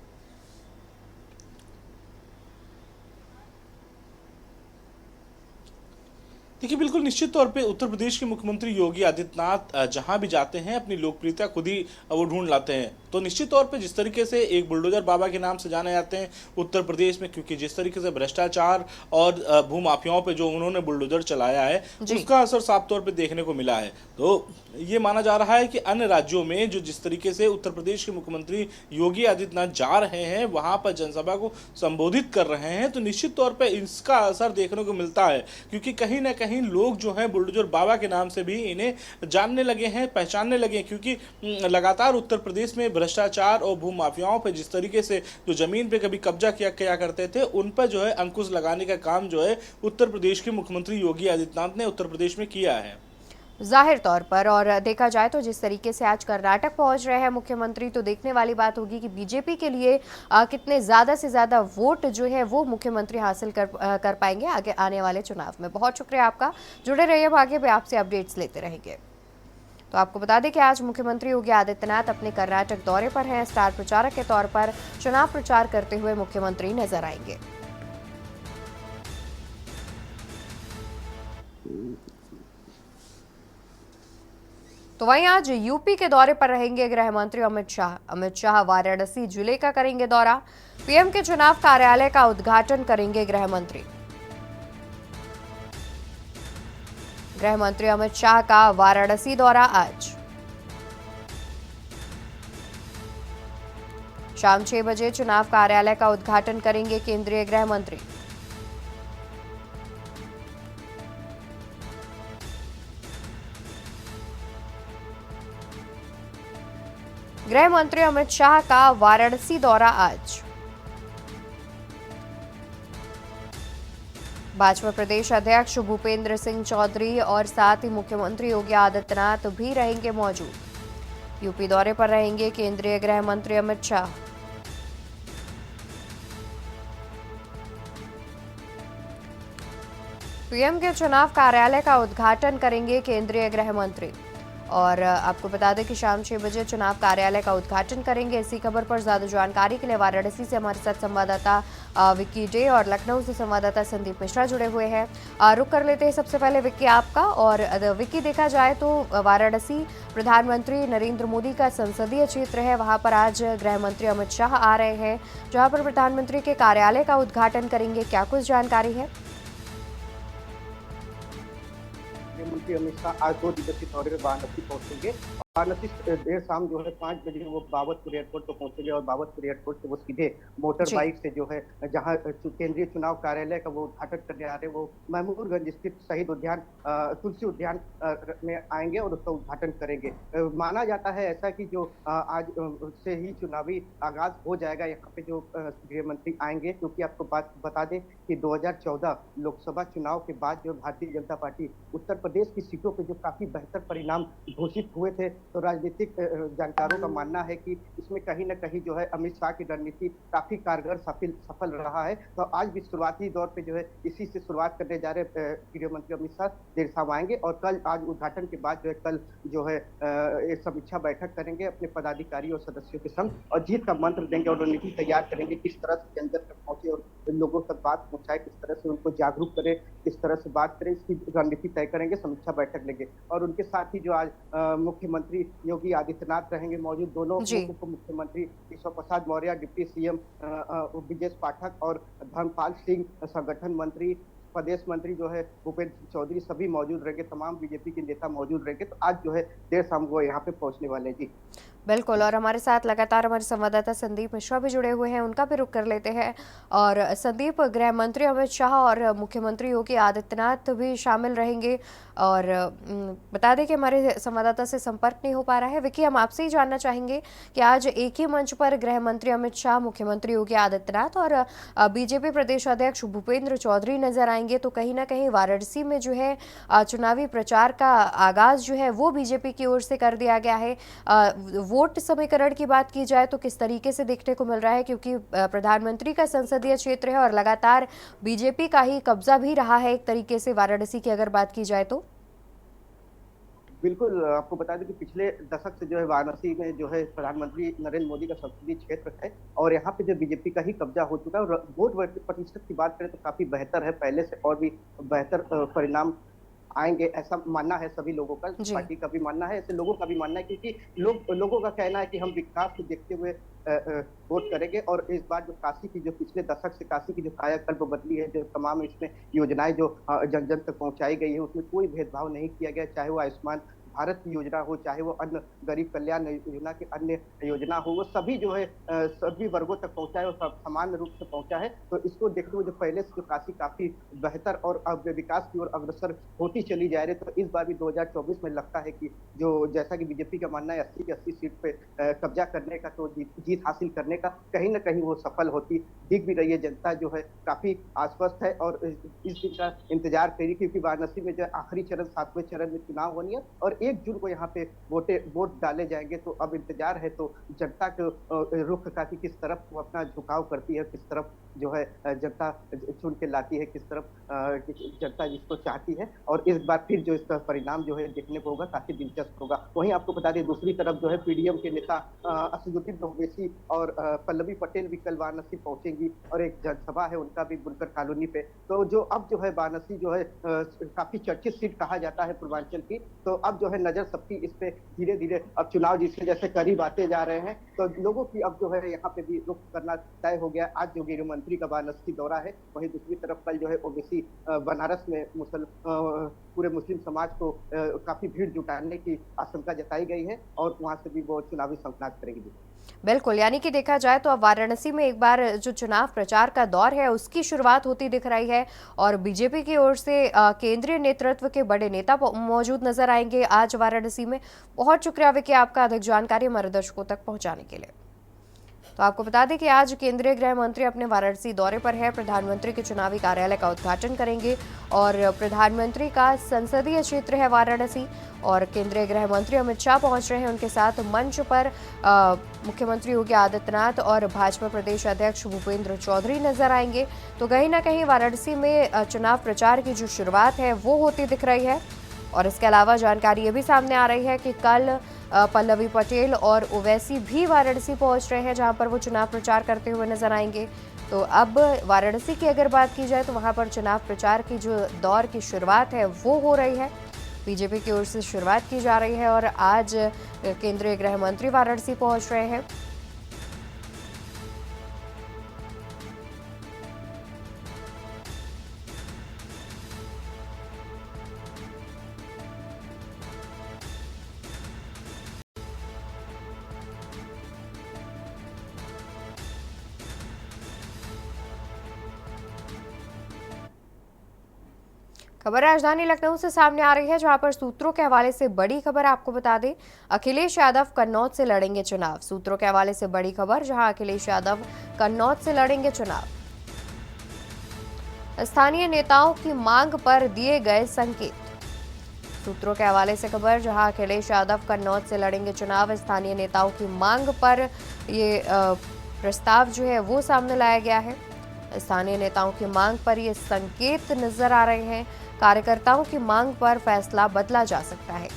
देखिए, बिल्कुल निश्चित तौर पे उत्तर प्रदेश के मुख्यमंत्री योगी आदित्यनाथ जहां भी जाते हैं अपनी लोकप्रियता खुद ही वो ढूंढ लाते हैं। तो निश्चित तौर पे जिस तरीके से एक बुलडोजर बाबा के नाम से जाने जाते हैं उत्तर प्रदेश में, क्योंकि जिस तरीके से भ्रष्टाचार और भूमाफियाओं पे जो उन्होंने बुलडोजर चलाया है उसका असर साफ तौर पे देखने को मिला है। तो ये माना जा रहा है कि अन्य राज्यों में जो जिस तरीके से उत्तर प्रदेश के मुख्यमंत्री योगी आदित्यनाथ जा रहे हैं, वहां पर जनसभा को संबोधित कर रहे हैं, तो निश्चित तौर पर इसका असर देखने को मिलता है, क्योंकि कहीं ना कहीं लोग जो हैं बुलडोजर बाबा के नाम से भी इन्हें जानने लगे हैं, पहचानने लगे हैं, क्योंकि लगातार उत्तर प्रदेश में भ्रष्टाचार और भूमाफियाओं पर जिस तरीके से जो जमीन पे कभी कब्जा किया करते थे, उन पर जो है अंकुश लगाने का काम जो है उत्तर प्रदेश के मुख्यमंत्री योगी आदित्यनाथ ने उत्तर प्रदेश में किया है जाहिर तौर पर। और देखा जाए तो जिस तरीके से आज कर्नाटक पहुंच रहे हैं मुख्यमंत्री, तो देखने वाली बात होगी कि बीजेपी के लिए कितने ज़्यादा से ज़्यादा वोट जो है वो मुख्यमंत्री हासिल कर पाएंगे आगे आने वाले चुनाव में। बहुत शुक्रिया आपका, जुड़े रहिए, हम आगे भी आपसे अपडेट्स लेते रहेंगे। तो आपको बता दें कि आज मुख्यमंत्री योगी आदित्यनाथ अपने कर्नाटक दौरे पर हैं। स्टार प्रचारक के तौर पर चुनाव प्रचार करते हुए मुख्यमंत्री नजर आएंगे। तो वहीं आज यूपी के दौरे पर रहेंगे गृह मंत्री अमित शाह। अमित शाह वाराणसी जिले का करेंगे दौरा। पीएम के चुनाव कार्यालय का उद्घाटन करेंगे गृह मंत्री। गृह मंत्री अमित शाह का वाराणसी दौरा आज शाम 6 बजे चुनाव कार्यालय का उद्घाटन करेंगे केंद्रीय गृह मंत्री। गृह मंत्री अमित शाह का वाराणसी दौरा आज। भाजपा प्रदेश अध्यक्ष भूपेंद्र सिंह चौधरी और साथ ही मुख्यमंत्री योगी आदित्यनाथ भी रहेंगे मौजूद। यूपी दौरे पर रहेंगे केंद्रीय गृह मंत्री अमित शाह। पीएम के चुनाव कार्यालय का उद्घाटन करेंगे केंद्रीय गृह मंत्री। और आपको बता दें कि शाम 6 बजे चुनाव कार्यालय का उद्घाटन करेंगे। इसी खबर पर ज्यादा जानकारी के लिए वाराणसी से हमारे साथ संवाददाता विक्की डे और लखनऊ से संवाददाता संदीप मिश्रा जुड़े हुए हैं। रुक कर लेते हैं सबसे पहले विक्की आपका। और विक्की, देखा जाए तो वाराणसी प्रधानमंत्री नरेंद्र मोदी का संसदीय क्षेत्र है, वहां पर आज गृह मंत्री अमित शाह आ रहे हैं, जहां पर प्रधानमंत्री के कार्यालय का उद्घाटन करेंगे। क्या कुछ जानकारी है? मुख्यमंत्री अमित शाह आज 2 दिवसीय दौरे पर वाराणसी पहुंचेंगे। वाराणसी देर शाम जो है 5 बजे वो बाबतपुर एयरपोर्ट पर पहुंचेंगे और बाबतपुर एयरपोर्ट से वो सीधे मोटर बाइक से जो है जहां केंद्रीय चुनाव कार्यालय का वो उद्घाटन करने आ रहे हैं, वो महमूदगंज स्थित शहीद उद्यान तुलसी उद्यान में आएंगे और उसका उद्घाटन करेंगे। माना जाता है ऐसा कि जो आज से ही चुनावी आगाज हो जाएगा यहाँ पे जो गृह मंत्री आएंगे, क्योंकि आपको बात बता दें कि 2014 लोकसभा चुनाव के बाद जो भारतीय जनता पार्टी उत्तर प्रदेश की सीटों पे जो काफी बेहतर परिणाम घोषित हुए थे, तो राजनीतिक जानकारों का मानना है कि इसमें कहीं न कहीं जो है अमित शाह की रणनीति काफी कारगर सफल रहा है। तो आज भी शुरुआती दौर पे जो है इसी से शुरुआत करने जा रहे गृह मंत्री अमित शाह देर शाम आएंगे और कल आज उद्घाटन के बाद जो है कल जो है एक समीक्षा बैठक करेंगे अपने पदाधिकारियों और सदस्यों के संग और जीत का मंत्र देंगे और रणनीति तैयार करेंगे, किस तरह से जन जन तक पहुंचे और लोगों तक बात पहुंचाए, किस तरह से उनको जागरूक करे, किस तरह से बात करें, इसकी रणनीति तय करेंगे, समीक्षा बैठक लेंगे। और उनके साथ ही जो आज मुख्यमंत्री योगी आदित्यनाथ रहेंगे मौजूद, दोनों उप मुख्यमंत्री केशव प्रसाद मौर्य, डिप्टी सीएम ब्रजेश पाठक और धर्मपाल सिंह, संगठन मंत्री प्रदेश मंत्री जो है भूपेंद्र चौधरी, सभी मौजूद रहेंगे, तमाम बीजेपी के नेता मौजूद रहेंगे। तो आज जो है देर शाम को यहाँ पे पहुंचने वाले जी। बिल्कुल, और हमारे साथ लगातार हमारे संवाददाता संदीप मिश्रा भी जुड़े हुए हैं, उनका भी रुख कर लेते हैं। और संदीप, गृह मंत्री अमित शाह और मुख्यमंत्री योगी आदित्यनाथ भी शामिल रहेंगे और बता दें कि हमारे संवाददाता से संपर्क नहीं हो पा रहा है। विकी, हम आपसे ही जानना चाहेंगे कि आज एक ही मंच पर गृह मंत्री अमित शाह, मुख्यमंत्री योगी आदित्यनाथ और बीजेपी प्रदेश अध्यक्ष भूपेंद्र चौधरी नजर आएंगे, तो कहीं ना कहीं वाराणसी में जो है चुनावी प्रचार का आगाज जो है वो बीजेपी की ओर से कर दिया गया है। वोट समीकरण की बात की जाए तो किस तरीके से देखने को मिल रहा है, क्योंकि प्रधानमंत्री का संसदीय क्षेत्र है और लगातार बीजेपी का ही कब्जा भी रहा है एक तरीके से वाराणसी की अगर बात की जाए तो? बिल्कुल, आपको बता दें कि पिछले दशक से जो है वाराणसी में जो है प्रधानमंत्री नरेंद्र मोदी का संसदीय क्षेत्र है और यहाँ पे जो बीजेपी का ही कब्जा हो चुका है और वोट प्रतिशत की बात करें तो काफी बेहतर है, पहले से और भी बेहतर परिणाम आएंगे, ऐसा मानना है सभी लोगों का, पार्टी का भी मानना है, ऐसे लोगों का भी मानना है, क्योंकि लोगों का कहना है कि हम विकास को देखते हुए वोट करेंगे। और इस बार जो काशी की जो पिछले दशक से काशी की जो कायाकल्प बदली है, जो तमाम इसमें योजनाएं जो जन जन तक पहुंचाई गई है, उसमें कोई भेदभाव नहीं किया गया, चाहे वो आयुष्मान भारत की योजना हो, चाहे वो अन्य गरीब कल्याण योजना की अन्य योजना हो, वो सभी जो है सभी वर्गों तक पहुंचा है और समान रूप से पहुंचा है। तो इसको देखते हुए जो पहले से जो काशी काफी बेहतर और अब विकास की ओर अग्रसर होती चली जा रही है, तो इस बार भी 2024 में लगता है कि जो जैसा कि बीजेपी का मानना है 80 की 80 सीट पे कब्जा करने का, तो जीत हासिल करने का कहीं ना कहीं वो सफल होती दिख भी रही है। जनता जो है काफी आश्वस्त है और इस दिन का इंतजार करी, क्योंकि वाराणसी में जो आखिरी चरण 7वें चरण में चुनाव होनी है और 1 जून को यहाँ पे वोट डाले जाएंगे। तो अब इंतजार है तो जनता के रुख का कि किस तरफ वो अपना झुकाव करती है, किस तरफ जो है जनता चुन के लाती है, किस तरफ जनता जिसको चाहती है, और इस बार फिर जो इसका परिणाम जो है देखने को होगा काफी दिलचस्प होगा। वहीं आपको बता दें दूसरी तरफ जो है पीडीएम के नेता असदुद्दीन ओवैसी और पल्लवी पटेल भी कल वाराणसी पहुंचेंगी और एक जनसभा है उनका भी बुनकर कॉलोनी पे। तो जो अब जो है वाराणसी जो है काफी चर्चित सीट कहा जाता है पूर्वांचल की, तो अब जो है नजर सबकी इस पे धीरे धीरे अब चुनाव जिससे जैसे करीब आते जा रहे हैं, तो लोगों की अब जो है यहाँ पे भी रुख करना तय हो गया। आज जो गृह मंत्री का वाराणसी दौरा है, वहीं दूसरी तरफ कल जो है ओवैसी बनारस में पूरे मुस्लिम समाज को काफी भीड़ जुटाने की आशंका जताई गई है और वहां से भी वो चुनावी संकनात करेंगे। बिल्कुल, यानी कि देखा जाए तो अब वाराणसी में एक बार जो चुनाव प्रचार का दौर है उसकी शुरुआत होती दिख रही है और बीजेपी की ओर से केंद्रीय नेतृत्व के बड़े नेता मौजूद नजर आएंगे आज वाराणसी में। बहुत शुक्रिया विकी आपका अधिक जानकारी हमारे दर्शकों तक पहुंचाने के लिए। तो आपको बता दें कि आज केंद्रीय गृह मंत्री अपने वाराणसी दौरे पर है, प्रधानमंत्री के चुनावी कार्यालय का उद्घाटन करेंगे और प्रधानमंत्री का संसदीय क्षेत्र है वाराणसी और केंद्रीय गृह मंत्री अमित शाह पहुंच रहे हैं। उनके साथ मंच पर मुख्यमंत्री योगी आदित्यनाथ और भाजपा प्रदेश अध्यक्ष भूपेंद्र चौधरी नजर आएंगे। तो कहीं ना कहीं वाराणसी में चुनाव प्रचार की जो शुरुआत है वो होती दिख रही है और इसके अलावा जानकारी ये भी सामने आ रही है कि कल पल्लवी पटेल और ओवैसी भी वाराणसी पहुंच रहे हैं जहां पर वो चुनाव प्रचार करते हुए नजर आएंगे। तो अब वाराणसी की अगर बात की जाए तो वहां पर चुनाव प्रचार की जो दौर की शुरुआत है वो हो रही है, बीजेपी की ओर से शुरुआत की जा रही है और आज केंद्रीय गृह मंत्री वाराणसी पहुंच रहे हैं। खबर राजधानी लखनऊ से सामने आ रही है, जहां पर सूत्रों के हवाले से बड़ी खबर आपको बता दें, अखिलेश यादव कन्नौज से लड़ेंगे चुनाव। सूत्रों के हवाले से बड़ी खबर, जहां अखिलेश यादव कन्नौज से लड़ेंगे चुनाव। स्थानीय नेताओं की मांग पर दिए गए संकेत। सूत्रों के हवाले से खबर, जहां अखिलेश यादव कन्नौज से लड़ेंगे चुनाव। स्थानीय नेताओं की मांग पर ये प्रस्ताव जो है वो सामने लाया गया है। स्थानीय नेताओं की मांग पर ये संकेत नजर आ रहे हैं। कार्यकर्ताओं की मांग पर फैसला बदला जा सकता है।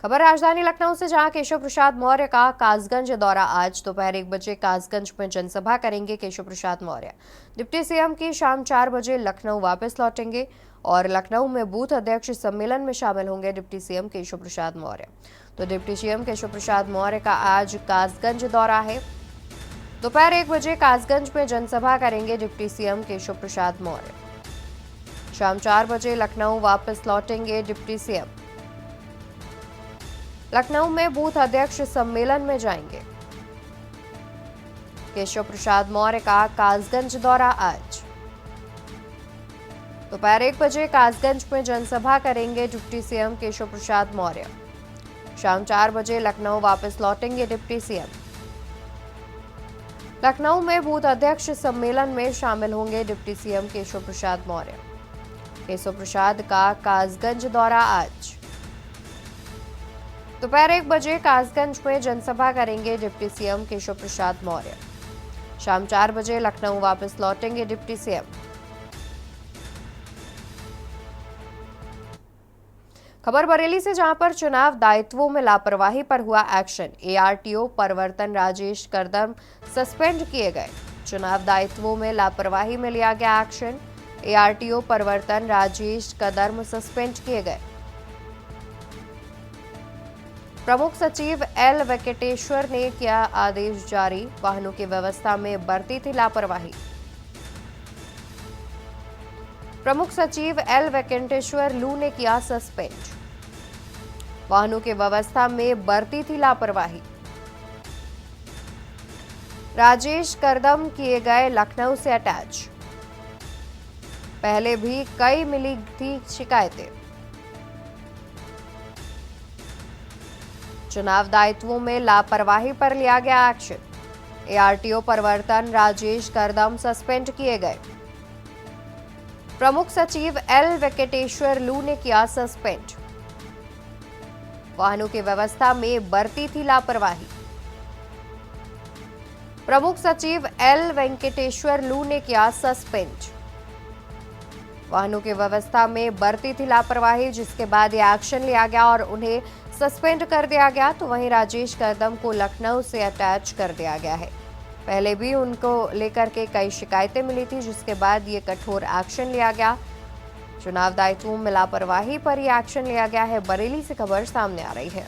खबर राजधानी लखनऊ से, जहां केशव प्रसाद मौर्य का कासगंज दौरा। आज दोपहर 1 बजे कासगंज में जनसभा करेंगे केशव प्रसाद मौर्य। डिप्टी सीएम की शाम 4 बजे लखनऊ वापस लौटेंगे और लखनऊ में बूथ अध्यक्ष सम्मेलन में शामिल होंगे डिप्टी सीएम केशव प्रसाद मौर्य। तो डिप्टी सीएम केशव प्रसाद मौर्य का आज कासगंज दौरा है। दोपहर 1 बजे कासगंज में जनसभा करेंगे डिप्टी सीएम केशव प्रसाद मौर्य। शाम 4 बजे लखनऊ वापस लौटेंगे डिप्टी सीएम। लखनऊ में बूथ अध्यक्ष सम्मेलन में जाएंगे। केशव प्रसाद मौर्य का कासगंज दौरा आज दोपहर 1 बजे कासगंज में जनसभा करेंगे डिप्टी सीएम केशव प्रसाद मौर्य। शाम 4 बजे लखनऊ वापस लौटेंगे डिप्टी सीएम। लखनऊ में बूथ अध्यक्ष सम्मेलन में शामिल होंगे डिप्टी सीएम केशव प्रसाद मौर्य। केशव प्रसाद का कासगंज दौरा आज दोपहर 1 बजे कासगंज में जनसभा करेंगे डिप्टी सीएम केशव प्रसाद मौर्य। शाम 4 बजे लखनऊ वापस लौटेंगे डिप्टी सीएम। खबर बरेली से, जहां पर चुनाव दायित्वों में लापरवाही पर हुआ एक्शन। एआरटीओ प्रवर्तन राजेश कदम सस्पेंड किए गए। चुनाव दायित्वों में लापरवाही में लिया गया एक्शन। एआरटीओ प्रवर्तन राजेश कदम सस्पेंड किए गए। प्रमुख सचिव एल वेंकटेश्वर ने किया आदेश जारी। वाहनों की व्यवस्था में बरती थी लापरवाही। प्रमुख सचिव एल वेंकटेश्वर लू ने किया सस्पेंड। वाहनों की व्यवस्था में बरती थी लापरवाही। राजेश करदम किए गए लखनऊ से अटैच। पहले भी कई मिली थी शिकायतें। चुनाव दायित्वों में लापरवाही पर लिया गया एक्शन। एआरटीओ प्रवर्तन राजेश करदम सस्पेंड किए गए। प्रमुख सचिव एल वेंकटेश्वर लू ने किया सस्पेंड। वाहनों की व्यवस्था में बरती थी लापरवाही। प्रमुख सचिव एल वेंकटेश्वर लू ने किया सस्पेंड। वाहनों की व्यवस्था में बरती थी लापरवाही, जिसके बाद यह एक्शन लिया गया और उन्हें सस्पेंड कर दिया गया। तो वहीं राजेश कदम को लखनऊ से अटैच कर दिया गया है। पहले भी उनको लेकर के कई शिकायतें मिली थी, जिसके बाद ये कठोर एक्शन लिया गया। चुनाव दायित्वों में लापरवाही पर यह एक्शन लिया गया है। बरेली से खबर सामने आ रही है।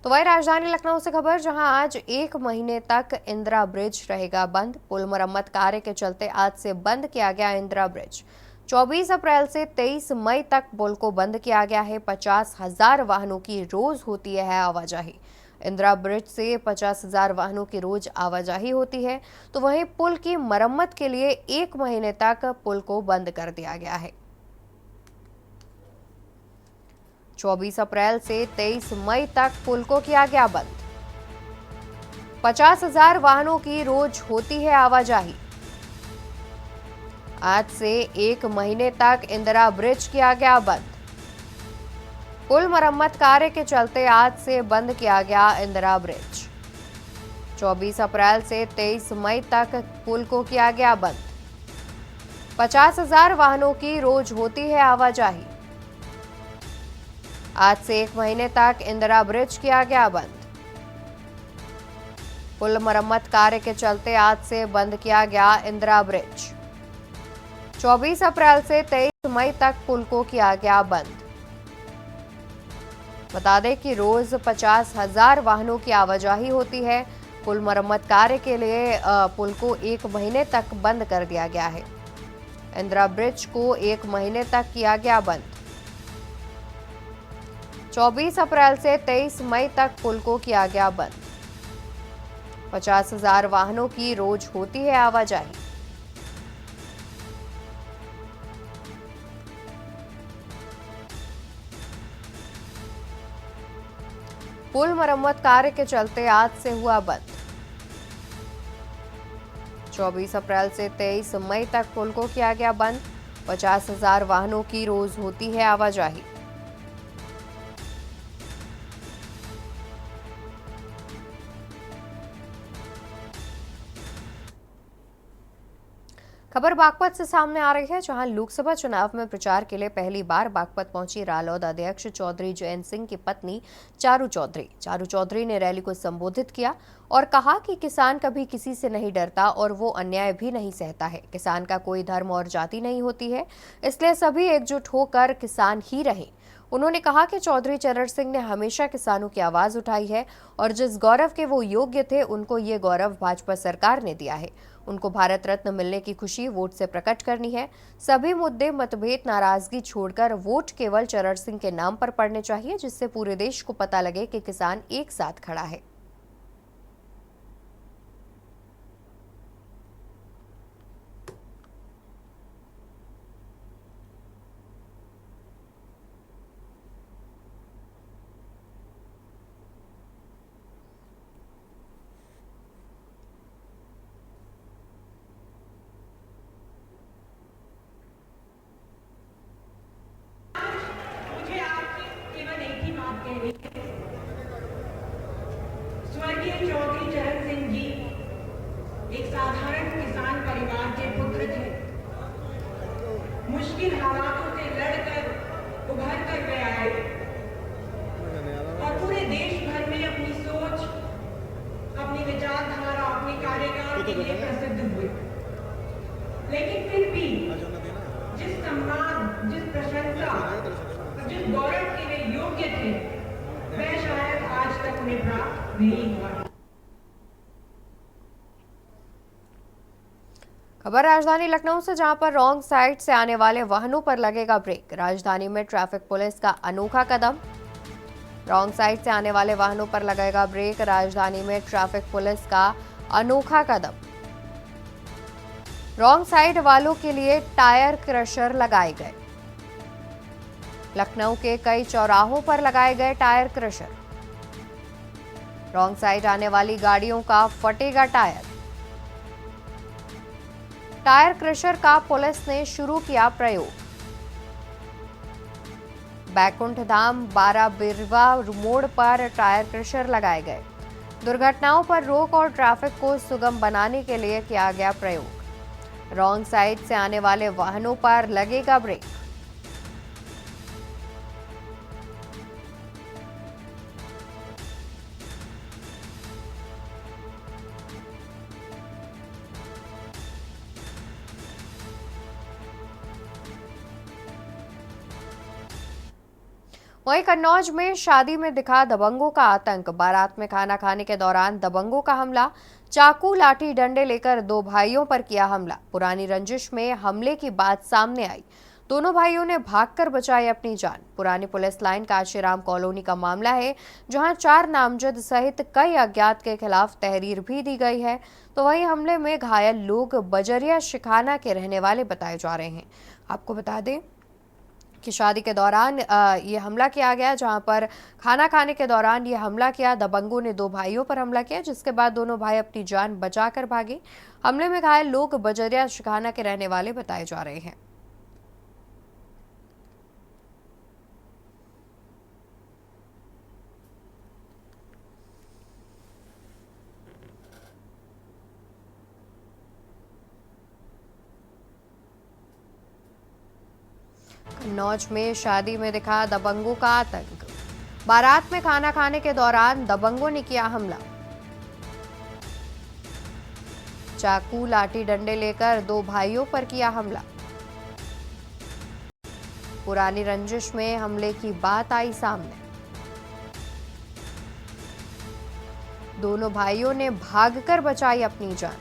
तो वही राजधानी लखनऊ से खबर, जहां आज 1 महीने तक इंदिरा ब्रिज रहेगा बंद। पुल मरम्मत कार्य के चलते आज से बंद किया गया इंदिरा ब्रिज। 24 अप्रैल से 23 मई तक पुल को बंद किया गया है। 50,000 वाहनों की रोज होती है आवाजाही। इंदिरा ब्रिज से 50,000 वाहनों की रोज आवाजाही होती है। तो वहीं पुल की मरम्मत के लिए 1 महीने तक पुल को बंद कर दिया गया है। 24 अप्रैल से 23 मई तक पुल को किया गया बंद। 50,000 वाहनों की रोज होती है आवाजाही। आज से 1 महीने तक इंदिरा ब्रिज किया गया बंद। पुल मरम्मत कार्य के चलते आज से बंद किया गया इंदिरा ब्रिज। 24 अप्रैल से 23 मई तक पुल को किया गया बंद। 50,000 वाहनों की रोज होती है आवाजाही। आज से 1 महीने तक इंदिरा ब्रिज किया गया बंद। पुल मरम्मत कार्य के चलते आज से बंद किया गया इंदिरा ब्रिज। 24 अप्रैल से 23 मई तक पुल को किया गया बंद। बता दें कि रोज 50,000 वाहनों की आवाजाही होती है। पुल मरम्मत कार्य के लिए पुल को 1 महीने तक बंद कर दिया गया है। इंदिरा ब्रिज को 1 महीने तक किया गया बंद। 24 अप्रैल से 23 मई तक पुल को किया गया बंद। 50,000 वाहनों की रोज होती है आवाजाही। पुल मरम्मत कार्य के चलते आज से हुआ बंद। 24 अप्रैल से 23 मई तक पुल को किया गया बंद। 50,000 वाहनों की रोज होती है आवाजाही। खबर बागपत से सामने आ रही है, जहां लोकसभा चुनाव में प्रचार के लिए पहली बार बागपत पहुंची रालोद अध्यक्ष चौधरी जयंत सिंह की पत्नी चारू चौधरी ने रैली को संबोधित किया और कहा कि किसान कभी किसी से नहीं डरता और वो अन्याय भी नहीं सहता है। किसान का कोई धर्म और जाति नहीं होती है, इसलिए सभी एकजुट होकर किसान ही रहें। उन्होंने कहा कि चौधरी चरण सिंह ने हमेशा किसानों की आवाज उठाई है और जिस गौरव के वो योग्य थे, उनको ये गौरव भाजपा सरकार ने दिया है। उनको भारत रत्न मिलने की खुशी वोट से प्रकट करनी है। सभी मुद्दे, मतभेद, नाराजगी छोड़कर वोट केवल चरण सिंह के नाम पर पड़ने चाहिए, जिससे पूरे देश को पता लगे कि किसान एक साथ खड़ा है। स्वर्गीय चौधरी चरण सिंह जी एक साधारण किसान परिवार के पुत्र थे। मुश्किल हालातों से लड़कर उभर कर वे आए और पूरे देश भर में अपनी सोच, अपनी विचारधारा, अपने कार्यकाल के लिए प्रसिद्ध हुए। लेकिन फिर भी जिस सम्मान, जिस प्रशंसा, जिस गौरव के वे योग्य थे, वह शायद आज तक उन्हें प्राप्त नहीं हुआ। खबर राजधानी लखनऊ से, जहां पर रॉन्ग साइड से आने वाले वाहनों पर लगेगा ब्रेक। राजधानी में ट्रैफिक पुलिस का अनोखा कदम। रॉन्ग साइड से आने वाले वाहनों पर लगेगा ब्रेक। राजधानी में ट्रैफिक पुलिस का अनोखा कदम। रॉन्ग साइड वालों के लिए टायर क्रशर लगाए गए। लखनऊ के कई चौराहों पर लगाए गए टायर क्रशर। रॉन्ग साइड आने वाली गाड़ियों का फटेगा टायर। टायर क्रशर का पुलिस ने शुरू किया प्रयोग। बैकुंठ धाम 12 बिरवा मोड़ पर टायर क्रशर लगाए गए। दुर्घटनाओं पर रोक और ट्रैफिक को सुगम बनाने के लिए किया गया प्रयोग। रॉन्ग साइड से आने वाले वाहनों पर लगेगा ब्रेक। वहीं कन्नौज में शादी में दिखा दबंगों का आतंक। बारात में खाना खाने के दौरान दबंगों का हमला। चाकू, लाठी, डंडे लेकर 2 भाइयों पर किया हमला। पुरानी रंजिश में हमले की बात सामने आई। दोनों भाइयों ने भागकर बचाई अपनी जान। पुरानी पुलिस लाइन काशीराम कॉलोनी का मामला है, जहां 4 नामजद सहित कई अज्ञात के खिलाफ तहरीर भी दी गई है। तो वहीं हमले में घायल लोग बजरिया शिखाना के रहने वाले बताए जा रहे हैं। आपको बता दें कि शादी के दौरान ये हमला किया गया, जहां पर खाना खाने के दौरान ये हमला किया। दबंगों ने 2 भाइयों पर हमला किया, जिसके बाद दोनों भाई अपनी जान बचाकर भागे। हमले में घायल लोग बजरिया शिखाना के रहने वाले बताए जा रहे हैं। कन्नौज में शादी में दिखा दबंगों का आतंक। बारात में खाना खाने के दौरान दबंगों ने किया हमला। चाकू, लाठी, डंडे लेकर 2 भाइयों पर किया हमला। पुरानी रंजिश में हमले की बात आई सामने। दोनों भाइयों ने भागकर बचाई अपनी जान।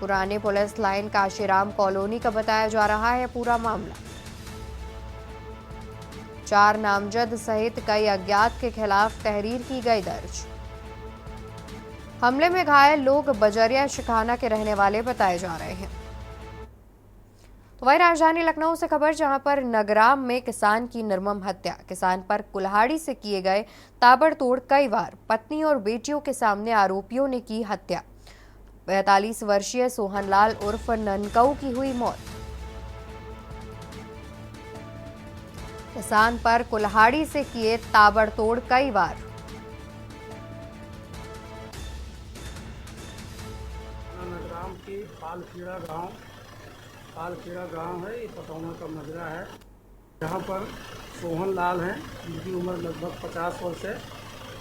पुराने पुलिस लाइन काशीराम कॉलोनी का बताया जा रहा है पूरा मामला। 4 नामजद सहित कई अज्ञात के खिलाफ तहरीर की गई दर्ज। हमले में घायल लोग बजरिया शिखाना के रहने वाले बताए जा रहे हैं। तो वही राजधानी लखनऊ से खबर, जहां पर नगराम में किसान की निर्मम हत्या। किसान पर कुल्हाड़ी से किए गए ताबड़तोड़ कई वार। पत्नी और बेटियों के सामने आरोपियों ने की हत्या। 45 वर्षीय सोहनलाल उर्फ ननकऊ की हुई मौत। किसान पर कुल्हाड़ी से किए ताबड़तोड़ कई वार। नगराम के पालखेड़ा गांव है, ये पटौना का मजरा है। यहाँ पर सोहन लाल हैं, जिनकी उम्र लगभग 50 वर्ष है।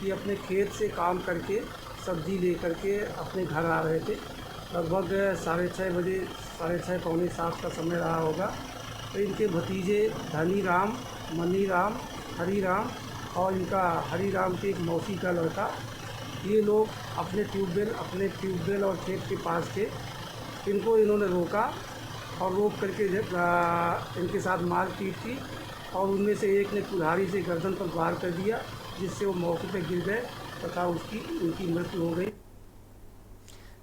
ये अपने खेत से काम करके सब्जी लेकर के अपने घर आ रहे थे। लगभग 6:30 बजे, 6:30 पौने 7 का समय रहा होगा। तो इनके भतीजे धनी राम, मनी राम, हरी राम और इनका हरी राम के एक मौसी का लड़का, ये लोग अपने ट्यूबवेल और खेत के पास थे। इनको इन्होंने रोका और रोक करके इनके साथ मारपीट की और उनमें से एक ने कुल्हाड़ी से गर्दन पर वार कर दिया, जिससे वो मौके पर गिर गए तथा उनकी मृत्यु हो गई।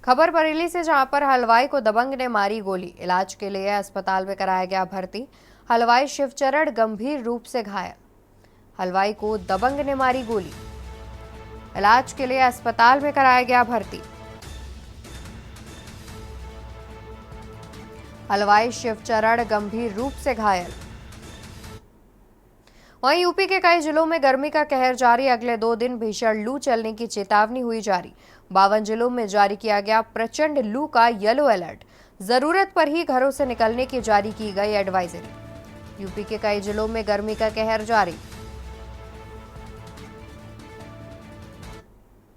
खबर बरेली से, जहां पर हलवाई को दबंग ने मारी गोली। इलाज के लिए अस्पताल में कराया गया भर्ती। हलवाई शिवचरण गंभीर रूप से घायल। हलवाई को दबंग ने मारी गोली। इलाज के लिए अस्पताल में कराया गया भर्ती। हलवाई शिवचरण गंभीर रूप से घायल। वहीं यूपी के कई जिलों में गर्मी का कहर जारी। अगले 2 दिन भीषण लू चलने की चेतावनी हुई जारी। 52 जिलों में जारी किया गया प्रचंड लू का येलो अलर्ट। जरूरत पर ही घरों से निकलने की जारी की गई एडवाइजरी। यूपी के कई जिलों में गर्मी का कहर जारी।